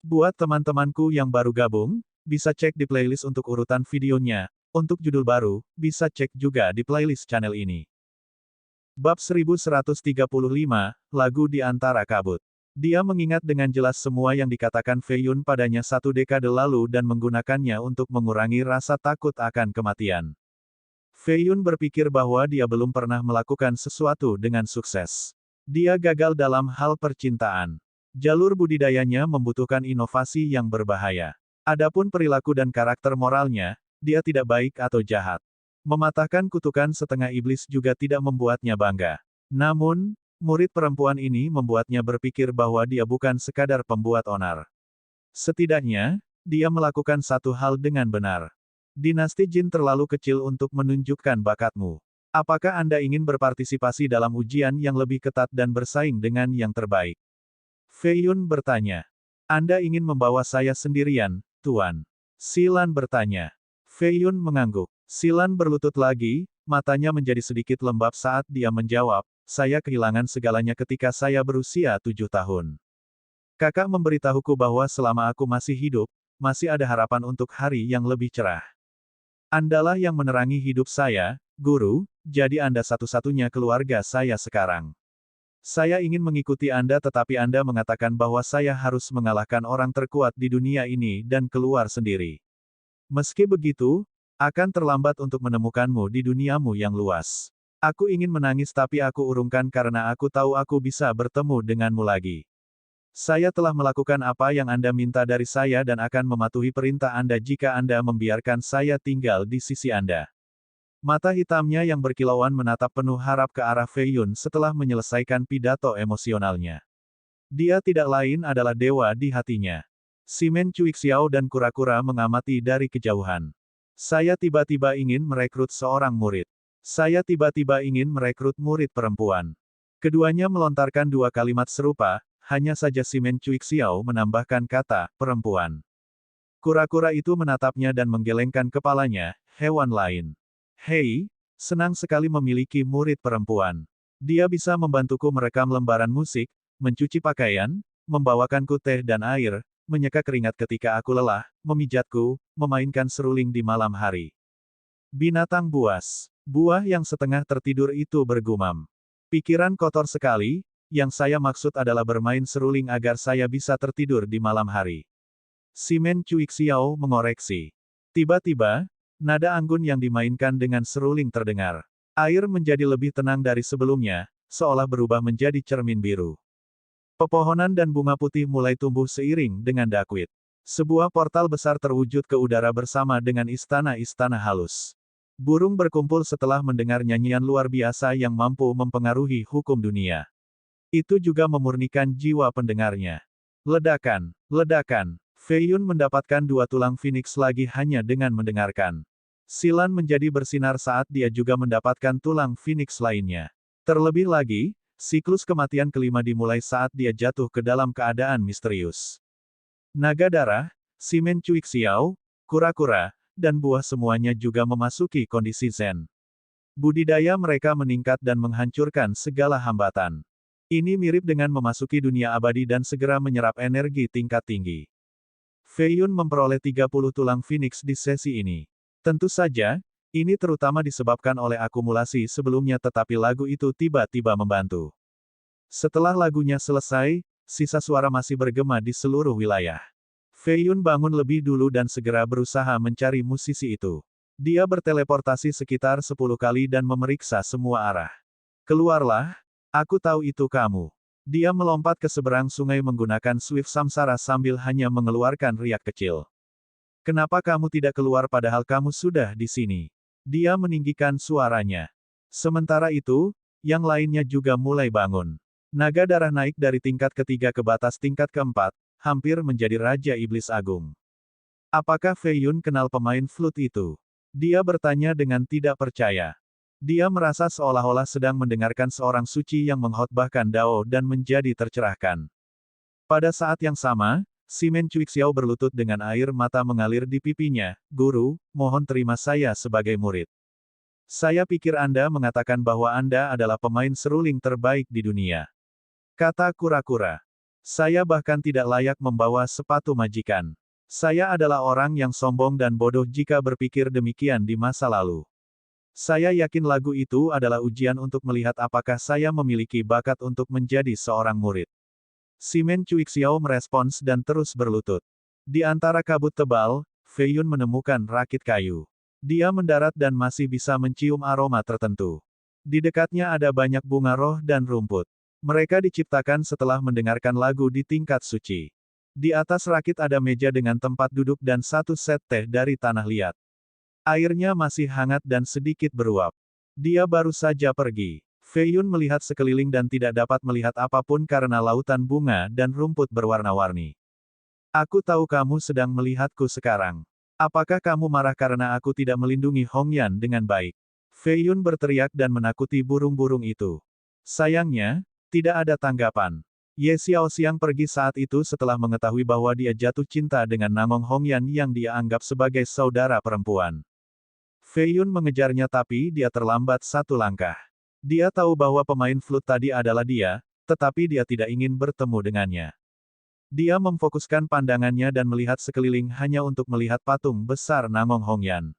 Buat teman-temanku yang baru gabung, bisa cek di playlist untuk urutan videonya. Untuk judul baru, bisa cek juga di playlist channel ini. Bab 1135, Lagu di Antara Kabut. Dia mengingat dengan jelas semua yang dikatakan Fei Yun padanya 1 dekade lalu dan menggunakannya untuk mengurangi rasa takut akan kematian. Fei Yun berpikir bahwa dia belum pernah melakukan sesuatu dengan sukses. Dia gagal dalam hal percintaan. Jalur budidayanya membutuhkan inovasi yang berbahaya. Adapun perilaku dan karakter moralnya, dia tidak baik atau jahat. Mematahkan kutukan setengah iblis juga tidak membuatnya bangga. Namun, murid perempuan ini membuatnya berpikir bahwa dia bukan sekadar pembuat onar. Setidaknya, dia melakukan satu hal dengan benar. Dinasti Jin terlalu kecil untuk menunjukkan bakatmu. Apakah Anda ingin berpartisipasi dalam ujian yang lebih ketat dan bersaing dengan yang terbaik? Fei Yun bertanya. Anda ingin membawa saya sendirian, Tuan? Silan bertanya. Fei Yun mengangguk. Silan berlutut lagi, matanya menjadi sedikit lembab saat dia menjawab, saya kehilangan segalanya ketika saya berusia 7 tahun. Kakak memberitahuku bahwa selama aku masih hidup, masih ada harapan untuk hari yang lebih cerah. Andalah yang menerangi hidup saya, Guru, jadi Anda satu-satunya keluarga saya sekarang. Saya ingin mengikuti Anda tetapi Anda mengatakan bahwa saya harus mengalahkan orang terkuat di dunia ini dan keluar sendiri. Meski begitu, akan terlambat untuk menemukanmu di duniamu yang luas. Aku ingin menangis tapi aku urungkan karena aku tahu aku bisa bertemu denganmu lagi. Saya telah melakukan apa yang Anda minta dari saya dan akan mematuhi perintah Anda jika Anda membiarkan saya tinggal di sisi Anda. Mata hitamnya yang berkilauan menatap penuh harap ke arah Fei Yun setelah menyelesaikan pidato emosionalnya. Dia tidak lain adalah dewa di hatinya. Simen Cuixiao dan kura-kura mengamati dari kejauhan. Saya tiba-tiba ingin merekrut seorang murid. Saya tiba-tiba ingin merekrut murid perempuan. Keduanya melontarkan dua kalimat serupa, hanya saja Simen Cuixiao menambahkan kata, perempuan. Kura-kura itu menatapnya dan menggelengkan kepalanya, hewan lain. Hei, senang sekali memiliki murid perempuan. Dia bisa membantuku merekam lembaran musik, mencuci pakaian, membawakanku teh dan air, menyeka keringat ketika aku lelah, memijatku, memainkan seruling di malam hari. Binatang buas. Buah yang setengah tertidur itu bergumam. Pikiran kotor sekali, yang saya maksud adalah bermain seruling agar saya bisa tertidur di malam hari. Simen Cuixiao mengoreksi. Tiba-tiba, nada anggun yang dimainkan dengan seruling terdengar. Air menjadi lebih tenang dari sebelumnya, seolah berubah menjadi cermin biru. Pepohonan dan bunga putih mulai tumbuh seiring dengan dakwit. Sebuah portal besar terwujud ke udara bersama dengan istana-istana halus. Burung berkumpul setelah mendengar nyanyian luar biasa yang mampu mempengaruhi hukum dunia. Itu juga memurnikan jiwa pendengarnya. Ledakan, ledakan. Fei Yun mendapatkan 2 tulang phoenix lagi hanya dengan mendengarkan. Silan menjadi bersinar saat dia juga mendapatkan tulang phoenix lainnya. Terlebih lagi, siklus kematian kelima dimulai saat dia jatuh ke dalam keadaan misterius. Naga darah, Simen Cuixiao, kura-kura, dan buah semuanya juga memasuki kondisi zen. Budidaya mereka meningkat dan menghancurkan segala hambatan. Ini mirip dengan memasuki dunia abadi dan segera menyerap energi tingkat tinggi. Fei Yun memperoleh 30 tulang phoenix di sesi ini. Tentu saja, ini terutama disebabkan oleh akumulasi sebelumnya tetapi lagu itu tiba-tiba membantu. Setelah lagunya selesai, sisa suara masih bergema di seluruh wilayah. Fei Yun bangun lebih dulu dan segera berusaha mencari musisi itu. Dia berteleportasi sekitar 10 kali dan memeriksa semua arah. Keluarlah, aku tahu itu kamu. Dia melompat ke seberang sungai menggunakan Swift Samsara sambil hanya mengeluarkan riak kecil. Kenapa kamu tidak keluar padahal kamu sudah di sini? Dia meninggikan suaranya. Sementara itu, yang lainnya juga mulai bangun. Naga darah naik dari tingkat ketiga ke batas tingkat keempat, hampir menjadi Raja Iblis Agung. Apakah Fei Yun kenal pemain flute itu? Dia bertanya dengan tidak percaya. Dia merasa seolah-olah sedang mendengarkan seorang suci yang mengkhotbahkan Dao dan menjadi tercerahkan. Pada saat yang sama, Simen Cuixiao berlutut dengan air mata mengalir di pipinya, Guru, mohon terima saya sebagai murid. Saya pikir Anda mengatakan bahwa Anda adalah pemain seruling terbaik di dunia. Kata kura-kura. Saya bahkan tidak layak membawa sepatu majikan. Saya adalah orang yang sombong dan bodoh jika berpikir demikian di masa lalu. Saya yakin lagu itu adalah ujian untuk melihat apakah saya memiliki bakat untuk menjadi seorang murid. Simen Cuixiao merespons dan terus berlutut. Di antara kabut tebal, Fei Yun menemukan rakit kayu. Dia mendarat dan masih bisa mencium aroma tertentu. Di dekatnya ada banyak bunga roh dan rumput. Mereka diciptakan setelah mendengarkan lagu di tingkat suci. Di atas rakit ada meja dengan tempat duduk dan satu set teh dari tanah liat. Airnya masih hangat dan sedikit beruap. Dia baru saja pergi. Fei Yun melihat sekeliling dan tidak dapat melihat apapun karena lautan bunga dan rumput berwarna-warni. Aku tahu kamu sedang melihatku sekarang. Apakah kamu marah karena aku tidak melindungi Hongyan dengan baik? Fei Yun berteriak dan menakuti burung-burung itu. Sayangnya, tidak ada tanggapan. Ye Xiaoxiang pergi saat itu setelah mengetahui bahwa dia jatuh cinta dengan Namong Hongyan yang dia anggap sebagai saudara perempuan. Fei Yun mengejarnya tapi dia terlambat satu langkah. Dia tahu bahwa pemain flute tadi adalah dia, tetapi dia tidak ingin bertemu dengannya. Dia memfokuskan pandangannya dan melihat sekeliling hanya untuk melihat patung besar Namong Hongyan.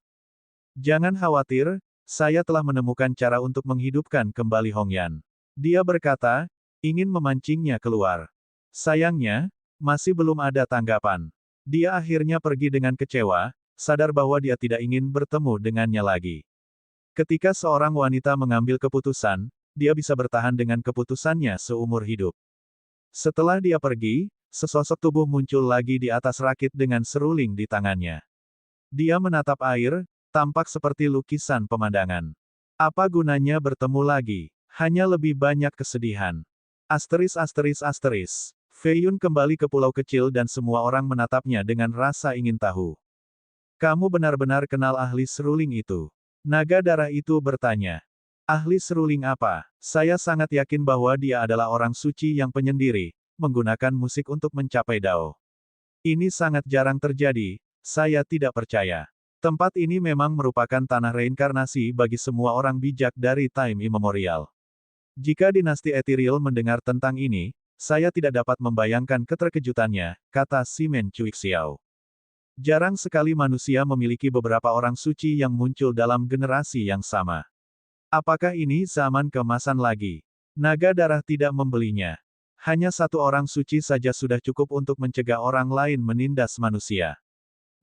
Jangan khawatir, saya telah menemukan cara untuk menghidupkan kembali Hongyan. Dia berkata, ingin memancingnya keluar. Sayangnya, masih belum ada tanggapan. Dia akhirnya pergi dengan kecewa, sadar bahwa dia tidak ingin bertemu dengannya lagi. Ketika seorang wanita mengambil keputusan, dia bisa bertahan dengan keputusannya seumur hidup. Setelah dia pergi, sesosok tubuh muncul lagi di atas rakit dengan seruling di tangannya. Dia menatap air, tampak seperti lukisan pemandangan. Apa gunanya bertemu lagi? Hanya lebih banyak kesedihan. Asteris. Fei Yun kembali ke pulau kecil dan semua orang menatapnya dengan rasa ingin tahu. Kamu benar-benar kenal ahli seruling itu? Naga darah itu bertanya. Ahli seruling apa? Saya sangat yakin bahwa dia adalah orang suci yang penyendiri, menggunakan musik untuk mencapai Dao. Ini sangat jarang terjadi, saya tidak percaya. Tempat ini memang merupakan tanah reinkarnasi bagi semua orang bijak dari time immemorial. Jika dinasti Ethereal mendengar tentang ini, saya tidak dapat membayangkan keterkejutannya, kata Simen Cuixiao. Jarang sekali manusia memiliki beberapa orang suci yang muncul dalam generasi yang sama. Apakah ini zaman keemasan lagi? Naga darah tidak membelinya. Hanya satu orang suci saja sudah cukup untuk mencegah orang lain menindas manusia.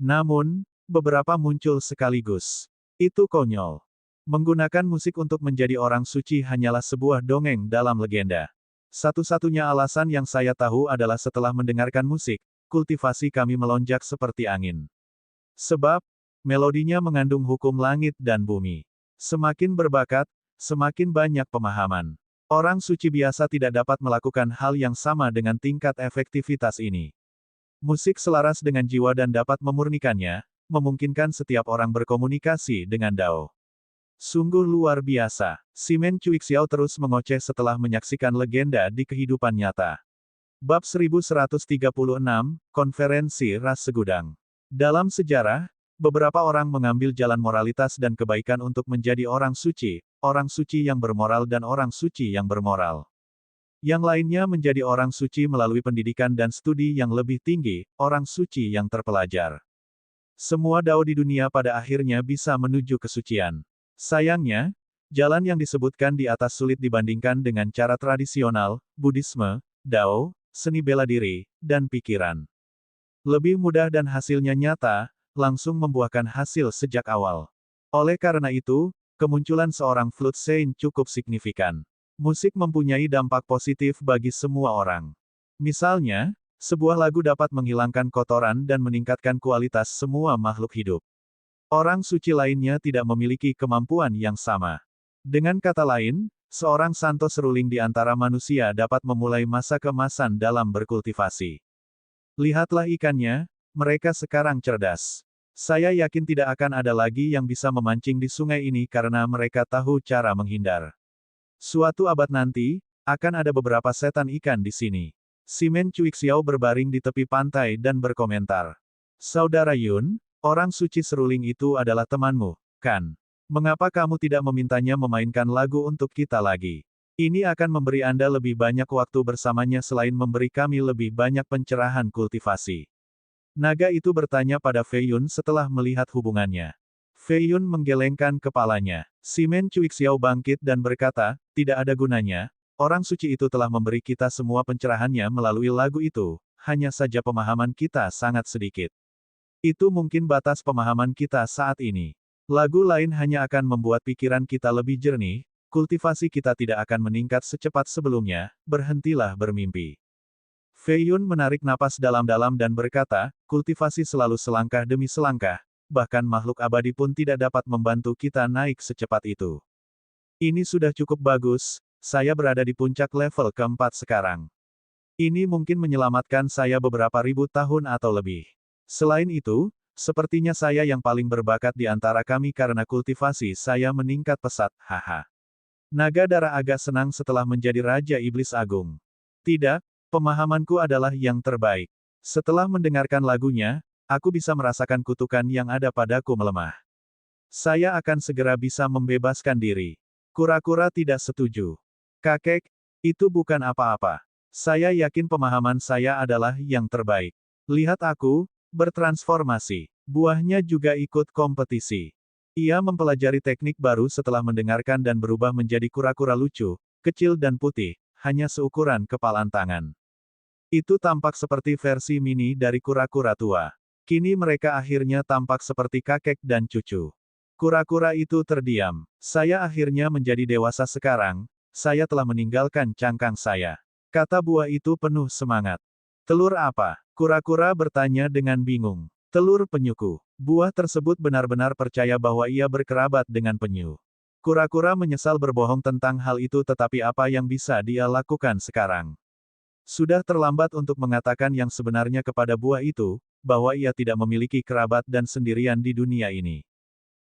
Namun, beberapa muncul sekaligus. Itu konyol. Menggunakan musik untuk menjadi orang suci hanyalah sebuah dongeng dalam legenda. Satu-satunya alasan yang saya tahu adalah setelah mendengarkan musik, kultivasi kami melonjak seperti angin. Sebab, melodinya mengandung hukum langit dan bumi. Semakin berbakat, semakin banyak pemahaman. Orang suci biasa tidak dapat melakukan hal yang sama dengan tingkat efektivitas ini. Musik selaras dengan jiwa dan dapat memurnikannya, memungkinkan setiap orang berkomunikasi dengan Dao. Sungguh luar biasa. Simen Cuixiao terus mengoceh setelah menyaksikan legenda di kehidupan nyata. Bab 1136, Konferensi Ras Segudang. Dalam sejarah, beberapa orang mengambil jalan moralitas dan kebaikan untuk menjadi orang suci yang bermoral dan orang suci yang bermoral. Yang lainnya menjadi orang suci melalui pendidikan dan studi yang lebih tinggi, orang suci yang terpelajar. Semua Dao di dunia pada akhirnya bisa menuju kesucian. Sayangnya, jalan yang disebutkan di atas sulit dibandingkan dengan cara tradisional, Buddhisme, Dao, seni bela diri, dan pikiran. Lebih mudah dan hasilnya nyata, langsung membuahkan hasil sejak awal. Oleh karena itu, kemunculan seorang flute Saint cukup signifikan. Musik mempunyai dampak positif bagi semua orang. Misalnya, sebuah lagu dapat menghilangkan kotoran dan meningkatkan kualitas semua makhluk hidup. Orang suci lainnya tidak memiliki kemampuan yang sama. Dengan kata lain, seorang santo seruling di antara manusia dapat memulai masa keemasan dalam berkultivasi. Lihatlah ikannya, mereka sekarang cerdas. Saya yakin tidak akan ada lagi yang bisa memancing di sungai ini karena mereka tahu cara menghindar. Suatu abad nanti, akan ada beberapa setan ikan di sini. Simen Cuixiao berbaring di tepi pantai dan berkomentar. Saudara Yun, orang suci seruling itu adalah temanmu, kan? Mengapa kamu tidak memintanya memainkan lagu untuk kita lagi? Ini akan memberi Anda lebih banyak waktu bersamanya selain memberi kami lebih banyak pencerahan kultivasi. Naga itu bertanya pada Fei Yun setelah melihat hubungannya. Fei Yun menggelengkan kepalanya. Simen Cuixiao bangkit dan berkata, tidak ada gunanya, orang suci itu telah memberi kita semua pencerahannya melalui lagu itu, hanya saja pemahaman kita sangat sedikit. Itu mungkin batas pemahaman kita saat ini. Lagu lain hanya akan membuat pikiran kita lebih jernih, kultivasi kita tidak akan meningkat secepat sebelumnya, berhentilah bermimpi. Fei Yun menarik napas dalam-dalam dan berkata, kultivasi selalu selangkah demi selangkah, bahkan makhluk abadi pun tidak dapat membantu kita naik secepat itu. Ini sudah cukup bagus, saya berada di puncak level keempat sekarang. Ini mungkin menyelamatkan saya beberapa ribu tahun atau lebih. Selain itu, sepertinya saya yang paling berbakat di antara kami karena kultivasi saya meningkat pesat, haha. Naga darah agak senang setelah menjadi Raja Iblis Agung. Tidak, pemahamanku adalah yang terbaik. Setelah mendengarkan lagunya, aku bisa merasakan kutukan yang ada padaku melemah. Saya akan segera bisa membebaskan diri. Kura-kura tidak setuju. Kakek, itu bukan apa-apa. Saya yakin pemahaman saya adalah yang terbaik. Lihat aku, bertransformasi. Buahnya juga ikut kompetisi. Ia mempelajari teknik baru setelah mendengarkan dan berubah menjadi kura-kura lucu, kecil dan putih, hanya seukuran kepalan tangan. Itu tampak seperti versi mini dari kura-kura tua. Kini mereka akhirnya tampak seperti kakek dan cucu. Kura-kura itu terdiam. Saya akhirnya menjadi dewasa sekarang, saya telah meninggalkan cangkang saya. Kata buah itu penuh semangat. Telur apa? Kura-kura bertanya dengan bingung. Telur penyuku. Buah tersebut benar-benar percaya bahwa ia berkerabat dengan penyu. Kura-kura menyesal berbohong tentang hal itu tetapi apa yang bisa dia lakukan sekarang? Sudah terlambat untuk mengatakan yang sebenarnya kepada buah itu, bahwa ia tidak memiliki kerabat dan sendirian di dunia ini.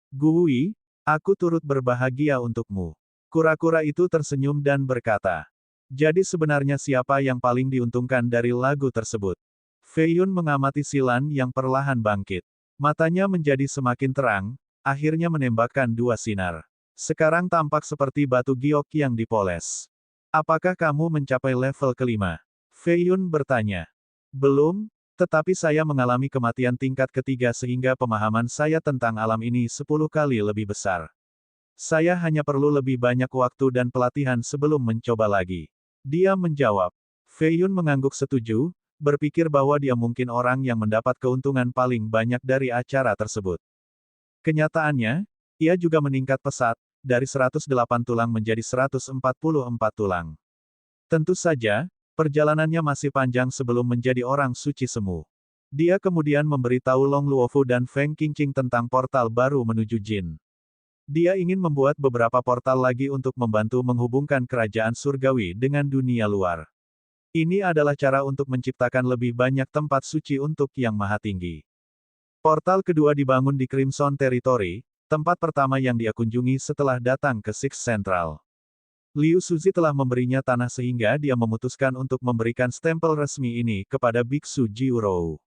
Gui, aku turut berbahagia untukmu. Kura-kura itu tersenyum dan berkata. Jadi sebenarnya siapa yang paling diuntungkan dari lagu tersebut? Fei Yun mengamati Silan yang perlahan bangkit. Matanya menjadi semakin terang, akhirnya menembakkan dua sinar. Sekarang tampak seperti batu giok yang dipoles. Apakah kamu mencapai level kelima? Fei Yun bertanya. Belum, tetapi saya mengalami kematian tingkat ketiga sehingga pemahaman saya tentang alam ini 10 kali lebih besar. Saya hanya perlu lebih banyak waktu dan pelatihan sebelum mencoba lagi. Dia menjawab. Fei Yun mengangguk setuju, berpikir bahwa dia mungkin orang yang mendapat keuntungan paling banyak dari acara tersebut. Kenyataannya, ia juga meningkat pesat, dari 108 tulang menjadi 144 tulang. Tentu saja, perjalanannya masih panjang sebelum menjadi orang suci semu. Dia kemudian memberitahu Long Luofu dan Feng Qingqing tentang portal baru menuju Jin. Dia ingin membuat beberapa portal lagi untuk membantu menghubungkan kerajaan surgawi dengan dunia luar. Ini adalah cara untuk menciptakan lebih banyak tempat suci untuk Yang Maha Tinggi. Portal kedua dibangun di Crimson Territory, tempat pertama yang dia kunjungi setelah datang ke Six Central. Liu Suzi telah memberinya tanah sehingga dia memutuskan untuk memberikan stempel resmi ini kepada Biksu Jiurou.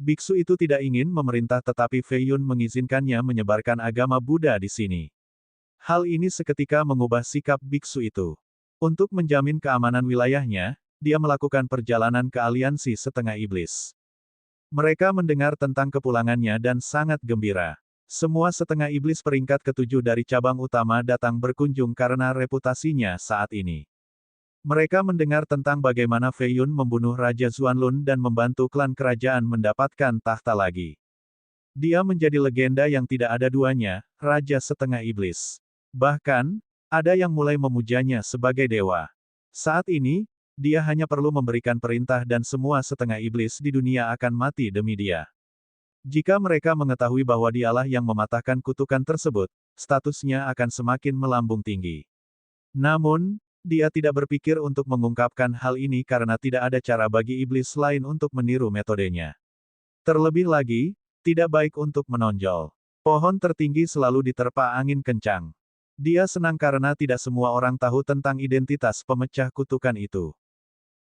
Biksu itu tidak ingin memerintah tetapi Fei Yun mengizinkannya menyebarkan agama Buddha di sini. Hal ini seketika mengubah sikap biksu itu. Untuk menjamin keamanan wilayahnya, dia melakukan perjalanan ke aliansi setengah iblis. Mereka mendengar tentang kepulangannya dan sangat gembira. Semua setengah iblis peringkat ketujuh dari cabang utama datang berkunjung karena reputasinya saat ini. Mereka mendengar tentang bagaimana Fei Yun membunuh Raja Xuanlun dan membantu klan kerajaan mendapatkan tahta lagi. Dia menjadi legenda yang tidak ada duanya, Raja Setengah Iblis. Bahkan, ada yang mulai memujanya sebagai dewa. Saat ini, dia hanya perlu memberikan perintah dan semua setengah iblis di dunia akan mati demi dia. Jika mereka mengetahui bahwa dialah yang mematahkan kutukan tersebut, statusnya akan semakin melambung tinggi. Namun, dia tidak berpikir untuk mengungkapkan hal ini karena tidak ada cara bagi iblis lain untuk meniru metodenya. Terlebih lagi, tidak baik untuk menonjol. Pohon tertinggi selalu diterpa angin kencang. Dia senang karena tidak semua orang tahu tentang identitas pemecah kutukan itu.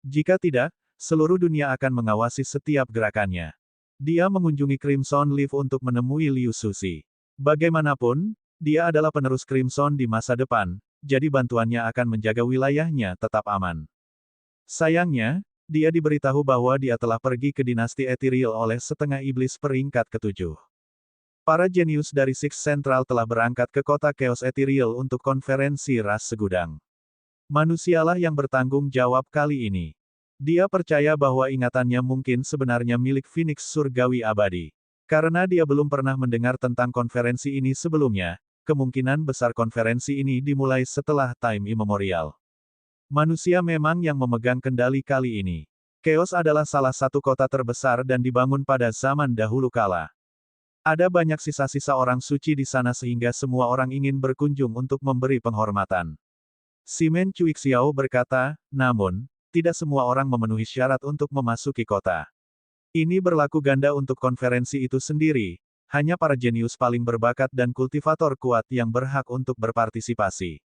Jika tidak, seluruh dunia akan mengawasi setiap gerakannya. Dia mengunjungi Crimson Leaf untuk menemui Liu Suzi. Bagaimanapun, dia adalah penerus Crimson di masa depan, jadi bantuannya akan menjaga wilayahnya tetap aman. Sayangnya, dia diberitahu bahwa dia telah pergi ke dinasti Ethereal oleh setengah iblis peringkat ketujuh. Para jenius dari Six Central telah berangkat ke kota Chaos Ethereal untuk konferensi ras segudang. Manusialah yang bertanggung jawab kali ini. Dia percaya bahwa ingatannya mungkin sebenarnya milik Phoenix Surgawi Abadi. Karena dia belum pernah mendengar tentang konferensi ini sebelumnya, kemungkinan besar konferensi ini dimulai setelah Time Immemorial. Manusia memang yang memegang kendali kali ini. Chaos adalah salah satu kota terbesar dan dibangun pada zaman dahulu kala. Ada banyak sisa-sisa orang suci di sana sehingga semua orang ingin berkunjung untuk memberi penghormatan. Simen Cuixiao berkata, namun, tidak semua orang memenuhi syarat untuk memasuki kota. Ini berlaku ganda untuk konferensi itu sendiri, hanya para jenius paling berbakat dan kultivator kuat yang berhak untuk berpartisipasi.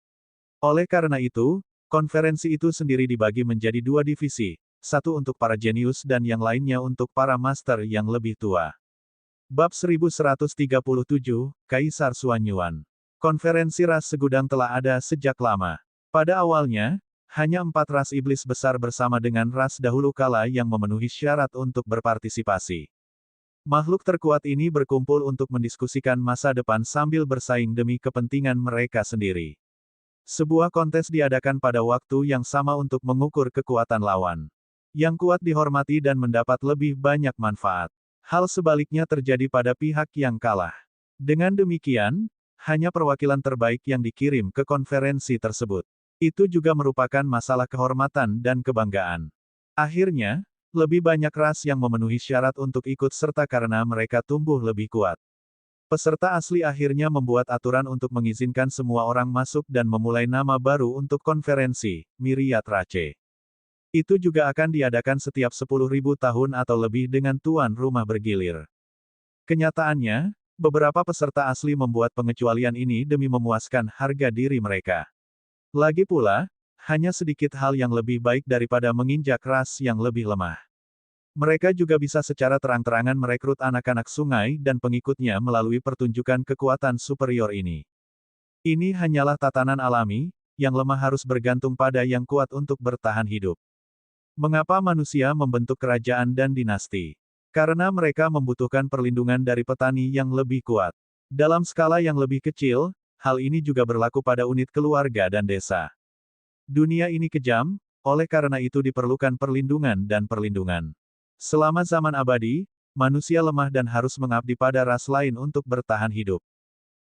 Oleh karena itu, konferensi itu sendiri dibagi menjadi dua divisi, satu untuk para jenius dan yang lainnya untuk para master yang lebih tua. Bab 1137, Kaisar Xuanyuan. Konferensi ras segudang telah ada sejak lama. Pada awalnya, hanya 4 ras iblis besar bersama dengan ras dahulu kala yang memenuhi syarat untuk berpartisipasi. Makhluk terkuat ini berkumpul untuk mendiskusikan masa depan sambil bersaing demi kepentingan mereka sendiri. Sebuah kontes diadakan pada waktu yang sama untuk mengukur kekuatan lawan. Yang kuat dihormati dan mendapat lebih banyak manfaat. Hal sebaliknya terjadi pada pihak yang kalah. Dengan demikian, hanya perwakilan terbaik yang dikirim ke konferensi tersebut. Itu juga merupakan masalah kehormatan dan kebanggaan. Akhirnya, lebih banyak ras yang memenuhi syarat untuk ikut serta karena mereka tumbuh lebih kuat. Peserta asli akhirnya membuat aturan untuk mengizinkan semua orang masuk dan memulai nama baru untuk konferensi, Myriad Rache. Itu juga akan diadakan setiap 10.000 tahun atau lebih dengan tuan rumah bergilir. Kenyataannya, beberapa peserta asli membuat pengecualian ini demi memuaskan harga diri mereka. Lagi pula, hanya sedikit hal yang lebih baik daripada menginjak ras yang lebih lemah. Mereka juga bisa secara terang-terangan merekrut anak-anak sungai dan pengikutnya melalui pertunjukan kekuatan superior ini. Ini hanyalah tatanan alami, yang lemah harus bergantung pada yang kuat untuk bertahan hidup. Mengapa manusia membentuk kerajaan dan dinasti? Karena mereka membutuhkan perlindungan dari petani yang lebih kuat. Dalam skala yang lebih kecil, hal ini juga berlaku pada unit keluarga dan desa. Dunia ini kejam, oleh karena itu diperlukan perlindungan dan perlindungan. Selama zaman abadi, manusia lemah dan harus mengabdi pada ras lain untuk bertahan hidup.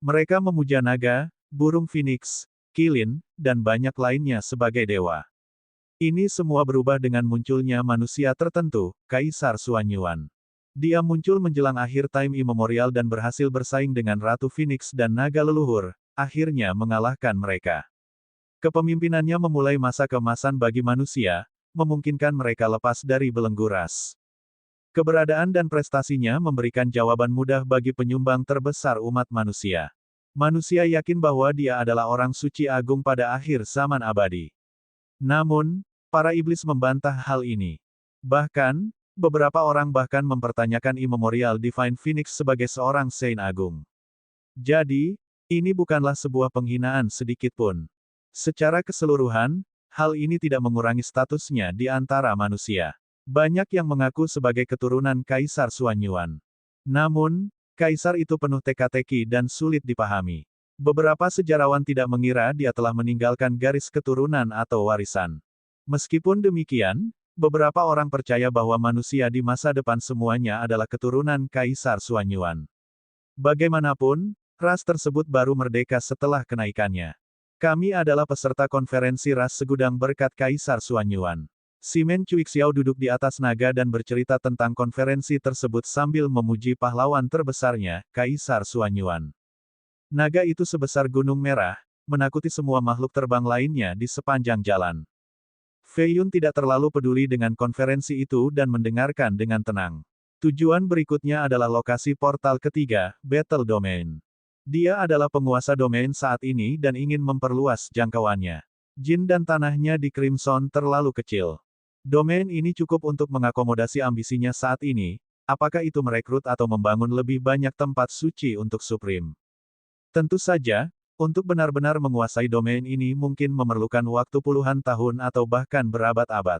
Mereka memuja naga, burung phoenix, kilin, dan banyak lainnya sebagai dewa. Ini semua berubah dengan munculnya manusia tertentu, Kaisar Xuanyuan. Dia muncul menjelang akhir Time Immemorial dan berhasil bersaing dengan Ratu Phoenix dan naga leluhur, akhirnya mengalahkan mereka. Kepemimpinannya memulai masa keemasan bagi manusia, memungkinkan mereka lepas dari belenggu ras. Keberadaan dan prestasinya memberikan jawaban mudah bagi penyumbang terbesar umat manusia. Manusia yakin bahwa dia adalah orang suci agung pada akhir zaman abadi. Namun, para iblis membantah hal ini. Bahkan, beberapa orang bahkan mempertanyakan Immemorial Divine Phoenix sebagai seorang Saint Agung. Jadi, ini bukanlah sebuah penghinaan sedikit pun. Secara keseluruhan, hal ini tidak mengurangi statusnya di antara manusia. Banyak yang mengaku sebagai keturunan Kaisar Xuanyuan. Namun, Kaisar itu penuh teka-teki dan sulit dipahami. Beberapa sejarawan tidak mengira dia telah meninggalkan garis keturunan atau warisan. Meskipun demikian, beberapa orang percaya bahwa manusia di masa depan semuanya adalah keturunan Kaisar Xuanyuan. Bagaimanapun, ras tersebut baru merdeka setelah kenaikannya. Kami adalah peserta konferensi ras segudang berkat Kaisar Xuanyuan. Simen Cuixiao duduk di atas naga dan bercerita tentang konferensi tersebut sambil memuji pahlawan terbesarnya, Kaisar Xuanyuan. Naga itu sebesar gunung merah, menakuti semua makhluk terbang lainnya di sepanjang jalan. Fei Yun tidak terlalu peduli dengan konferensi itu dan mendengarkan dengan tenang. Tujuan berikutnya adalah lokasi portal ketiga, Battle Domain. Dia adalah penguasa domain saat ini dan ingin memperluas jangkauannya. Jin dan tanahnya di Crimson terlalu kecil. Domain ini cukup untuk mengakomodasi ambisinya saat ini, apakah itu merekrut atau membangun lebih banyak tempat suci untuk Supreme. Tentu saja, Untuk benar-benar menguasai domain ini mungkin memerlukan waktu puluhan tahun atau bahkan berabad-abad.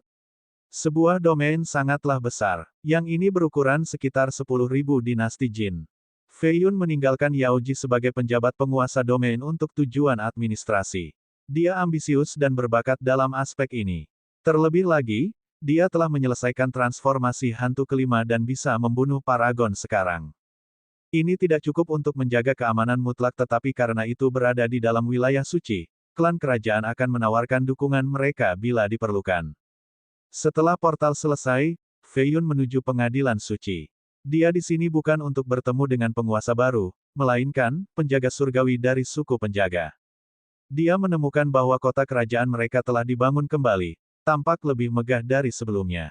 Sebuah domain sangatlah besar, yang ini berukuran sekitar 10.000 dinasti Jin. Fei Yun meninggalkan Yao Ji sebagai penjabat penguasa domain untuk tujuan administrasi. Dia ambisius dan berbakat dalam aspek ini. Terlebih lagi, dia telah menyelesaikan transformasi hantu kelima dan bisa membunuh Paragon sekarang. Ini tidak cukup untuk menjaga keamanan mutlak tetapi karena itu berada di dalam wilayah suci, klan kerajaan akan menawarkan dukungan mereka bila diperlukan. Setelah portal selesai, Fei Yun menuju pengadilan suci. Dia di sini bukan untuk bertemu dengan penguasa baru, melainkan penjaga surgawi dari suku penjaga. Dia menemukan bahwa kota kerajaan mereka telah dibangun kembali, tampak lebih megah dari sebelumnya.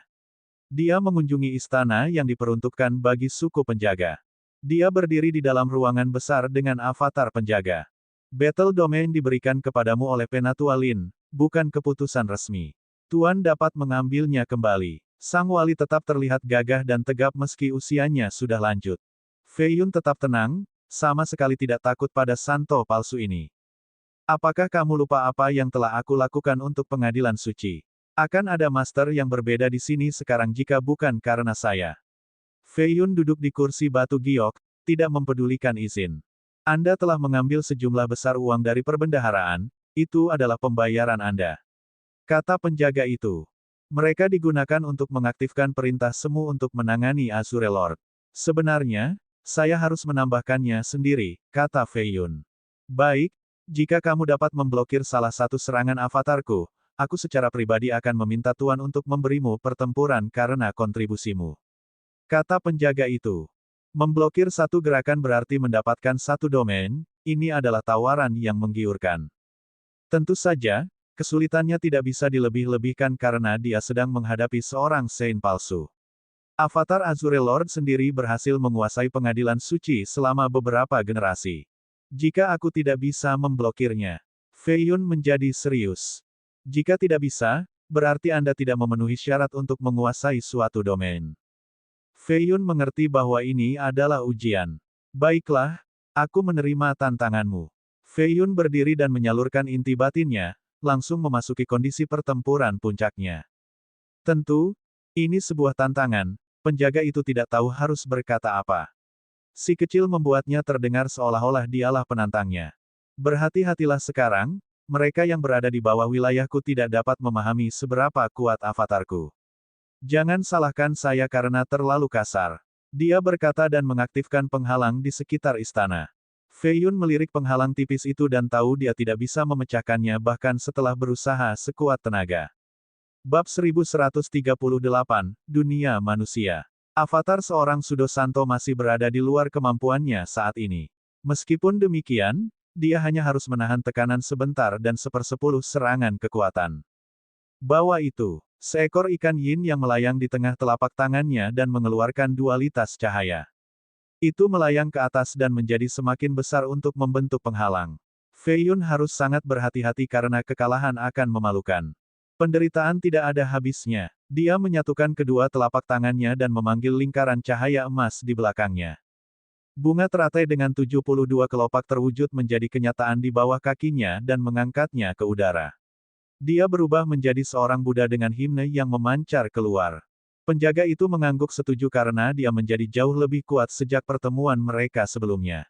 Dia mengunjungi istana yang diperuntukkan bagi suku penjaga. Dia berdiri di dalam ruangan besar dengan avatar penjaga. Battle Domain diberikan kepadamu oleh Penatua Lin, bukan keputusan resmi. Tuan dapat mengambilnya kembali. Sang wali tetap terlihat gagah dan tegap meski usianya sudah lanjut. Fei Yun tetap tenang, sama sekali tidak takut pada santo palsu ini. Apakah kamu lupa apa yang telah aku lakukan untuk pengadilan suci? Akan ada master yang berbeda di sini sekarang jika bukan karena saya. Fei Yun duduk di kursi batu giok, tidak mempedulikan izin. Anda telah mengambil sejumlah besar uang dari perbendaharaan, itu adalah pembayaran Anda. Kata penjaga itu. Mereka digunakan untuk mengaktifkan perintah semu untuk menangani Azure Lord. Sebenarnya, saya harus menambahkannya sendiri, kata Fei Yun. Baik, jika kamu dapat memblokir salah satu serangan avatarku, aku secara pribadi akan meminta Tuan untuk memberimu pertempuran karena kontribusimu. Kata penjaga itu. Memblokir satu gerakan berarti mendapatkan satu domain, ini adalah tawaran yang menggiurkan. Tentu saja, kesulitannya tidak bisa dilebih-lebihkan karena dia sedang menghadapi seorang Saint palsu. Avatar Azure Lord sendiri berhasil menguasai pengadilan suci selama beberapa generasi. Jika aku tidak bisa memblokirnya, Fei Yun menjadi serius. Jika tidak bisa, berarti Anda tidak memenuhi syarat untuk menguasai suatu domain. Fei Yun mengerti bahwa ini adalah ujian. Baiklah, aku menerima tantanganmu. Fei Yun berdiri dan menyalurkan inti batinnya, langsung memasuki kondisi pertempuran puncaknya. Tentu, ini sebuah tantangan, penjaga itu tidak tahu harus berkata apa. Si kecil membuatnya terdengar seolah-olah dialah penantangnya. Berhati-hatilah sekarang, mereka yang berada di bawah wilayahku tidak dapat memahami seberapa kuat avatarku. Jangan salahkan saya karena terlalu kasar. Dia berkata dan mengaktifkan penghalang di sekitar istana. Fei Yun melirik penghalang tipis itu dan tahu dia tidak bisa memecahkannya bahkan setelah berusaha sekuat tenaga. Bab 1138, Dunia Manusia. Avatar seorang Sudo Santo masih berada di luar kemampuannya saat ini. Meskipun demikian, dia hanya harus menahan tekanan sebentar dan 1/10 serangan kekuatan. Bawah itu, seekor ikan yin yang melayang di tengah telapak tangannya dan mengeluarkan dualitas cahaya. Itu melayang ke atas dan menjadi semakin besar untuk membentuk penghalang. Fei Yun harus sangat berhati-hati karena kekalahan akan memalukan. Penderitaan tidak ada habisnya. Dia menyatukan kedua telapak tangannya dan memanggil lingkaran cahaya emas di belakangnya. Bunga teratai dengan 72 kelopak terwujud menjadi kenyataan di bawah kakinya dan mengangkatnya ke udara. Dia berubah menjadi seorang Buddha dengan himne yang memancar keluar. Penjaga itu mengangguk setuju karena dia menjadi jauh lebih kuat sejak pertemuan mereka sebelumnya.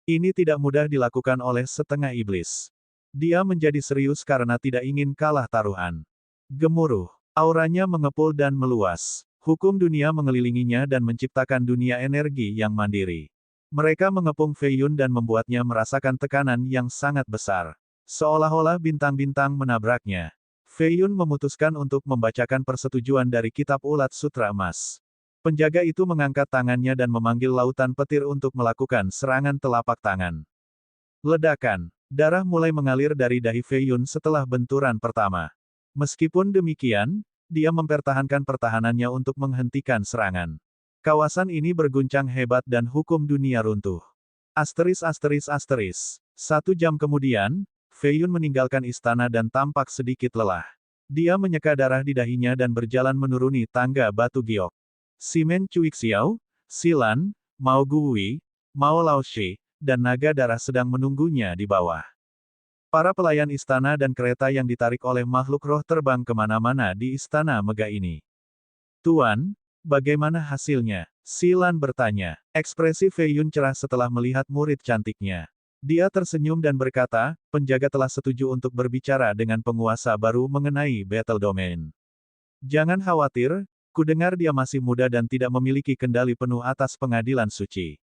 Ini tidak mudah dilakukan oleh setengah iblis. Dia menjadi serius karena tidak ingin kalah taruhan. Gemuruh. Auranya mengepul dan meluas. Hukum dunia mengelilinginya dan menciptakan dunia energi yang mandiri. Mereka mengepung Fei Yun dan membuatnya merasakan tekanan yang sangat besar. Seolah-olah bintang-bintang menabraknya. Fei Yun memutuskan untuk membacakan persetujuan dari Kitab Ulat Sutra Emas. Penjaga itu mengangkat tangannya dan memanggil lautan petir untuk melakukan serangan telapak tangan. Ledakan. Darah mulai mengalir dari dahi Fei Yun setelah benturan pertama. Meskipun demikian, dia mempertahankan pertahanannya untuk menghentikan serangan. Kawasan ini berguncang hebat dan hukum dunia runtuh. Asteris. 1 jam kemudian, Fei Yun meninggalkan istana dan tampak sedikit lelah. Dia menyeka darah di dahinya dan berjalan menuruni tangga batu giok. Simen Cuixiao, Silan, Mao Guwei, Mao Laoshi, dan naga darah sedang menunggunya di bawah. Para pelayan istana dan kereta yang ditarik oleh makhluk roh terbang kemana-mana di istana megah ini. Tuan, bagaimana hasilnya? Silan bertanya. Ekspresi Fei Yun cerah setelah melihat murid cantiknya. Dia tersenyum dan berkata, penjaga telah setuju untuk berbicara dengan penguasa baru mengenai Battle Domain. Jangan khawatir, kudengar dia masih muda dan tidak memiliki kendali penuh atas pengadilan suci.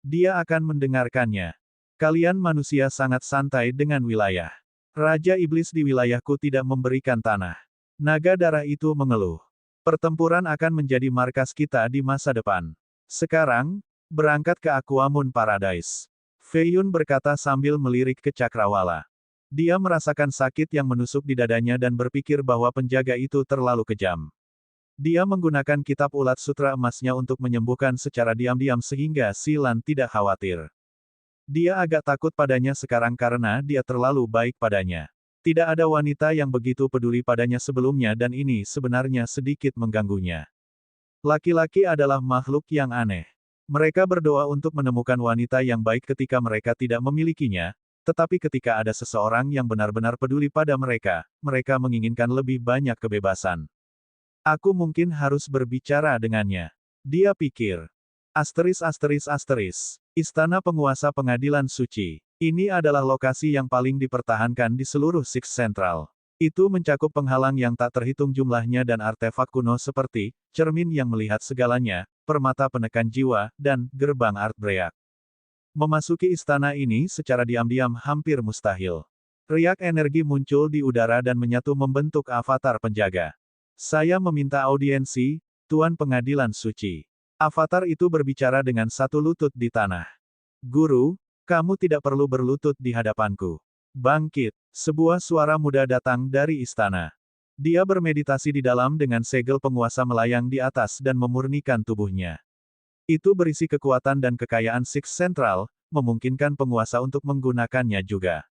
Dia akan mendengarkannya. Kalian manusia sangat santai dengan wilayah. Raja Iblis di wilayahku tidak memberikan tanah. Naga darah itu mengeluh. Pertempuran akan menjadi markas kita di masa depan. Sekarang, berangkat ke Aquamoon Paradise. Fei Yun berkata sambil melirik ke cakrawala. Dia merasakan sakit yang menusuk di dadanya dan berpikir bahwa penjaga itu terlalu kejam. Dia menggunakan kitab ulat sutra emasnya untuk menyembuhkan secara diam-diam sehingga Silan tidak khawatir. Dia agak takut padanya sekarang karena dia terlalu baik padanya. Tidak ada wanita yang begitu peduli padanya sebelumnya dan ini sebenarnya sedikit mengganggunya. Laki-laki adalah makhluk yang aneh. Mereka berdoa untuk menemukan wanita yang baik ketika mereka tidak memilikinya, tetapi ketika ada seseorang yang benar-benar peduli pada mereka, mereka menginginkan lebih banyak kebebasan. Aku mungkin harus berbicara dengannya. Dia pikir. Istana Penguasa Pengadilan Suci. Ini adalah lokasi yang paling dipertahankan di seluruh Six Central. Itu mencakup penghalang yang tak terhitung jumlahnya dan artefak kuno seperti cermin yang melihat segalanya, permata penekan jiwa, dan gerbang Art Break. Memasuki istana ini secara diam-diam hampir mustahil. Riak energi muncul di udara dan menyatu membentuk avatar penjaga. Saya meminta audiensi, Tuan Pengadilan Suci. Avatar itu berbicara dengan satu lutut di tanah. Guru, kamu tidak perlu berlutut di hadapanku. Bangkit, sebuah suara muda datang dari istana. Dia bermeditasi di dalam dengan segel penguasa melayang di atas dan memurnikan tubuhnya. Itu berisi kekuatan dan kekayaan Six Central, memungkinkan penguasa untuk menggunakannya juga.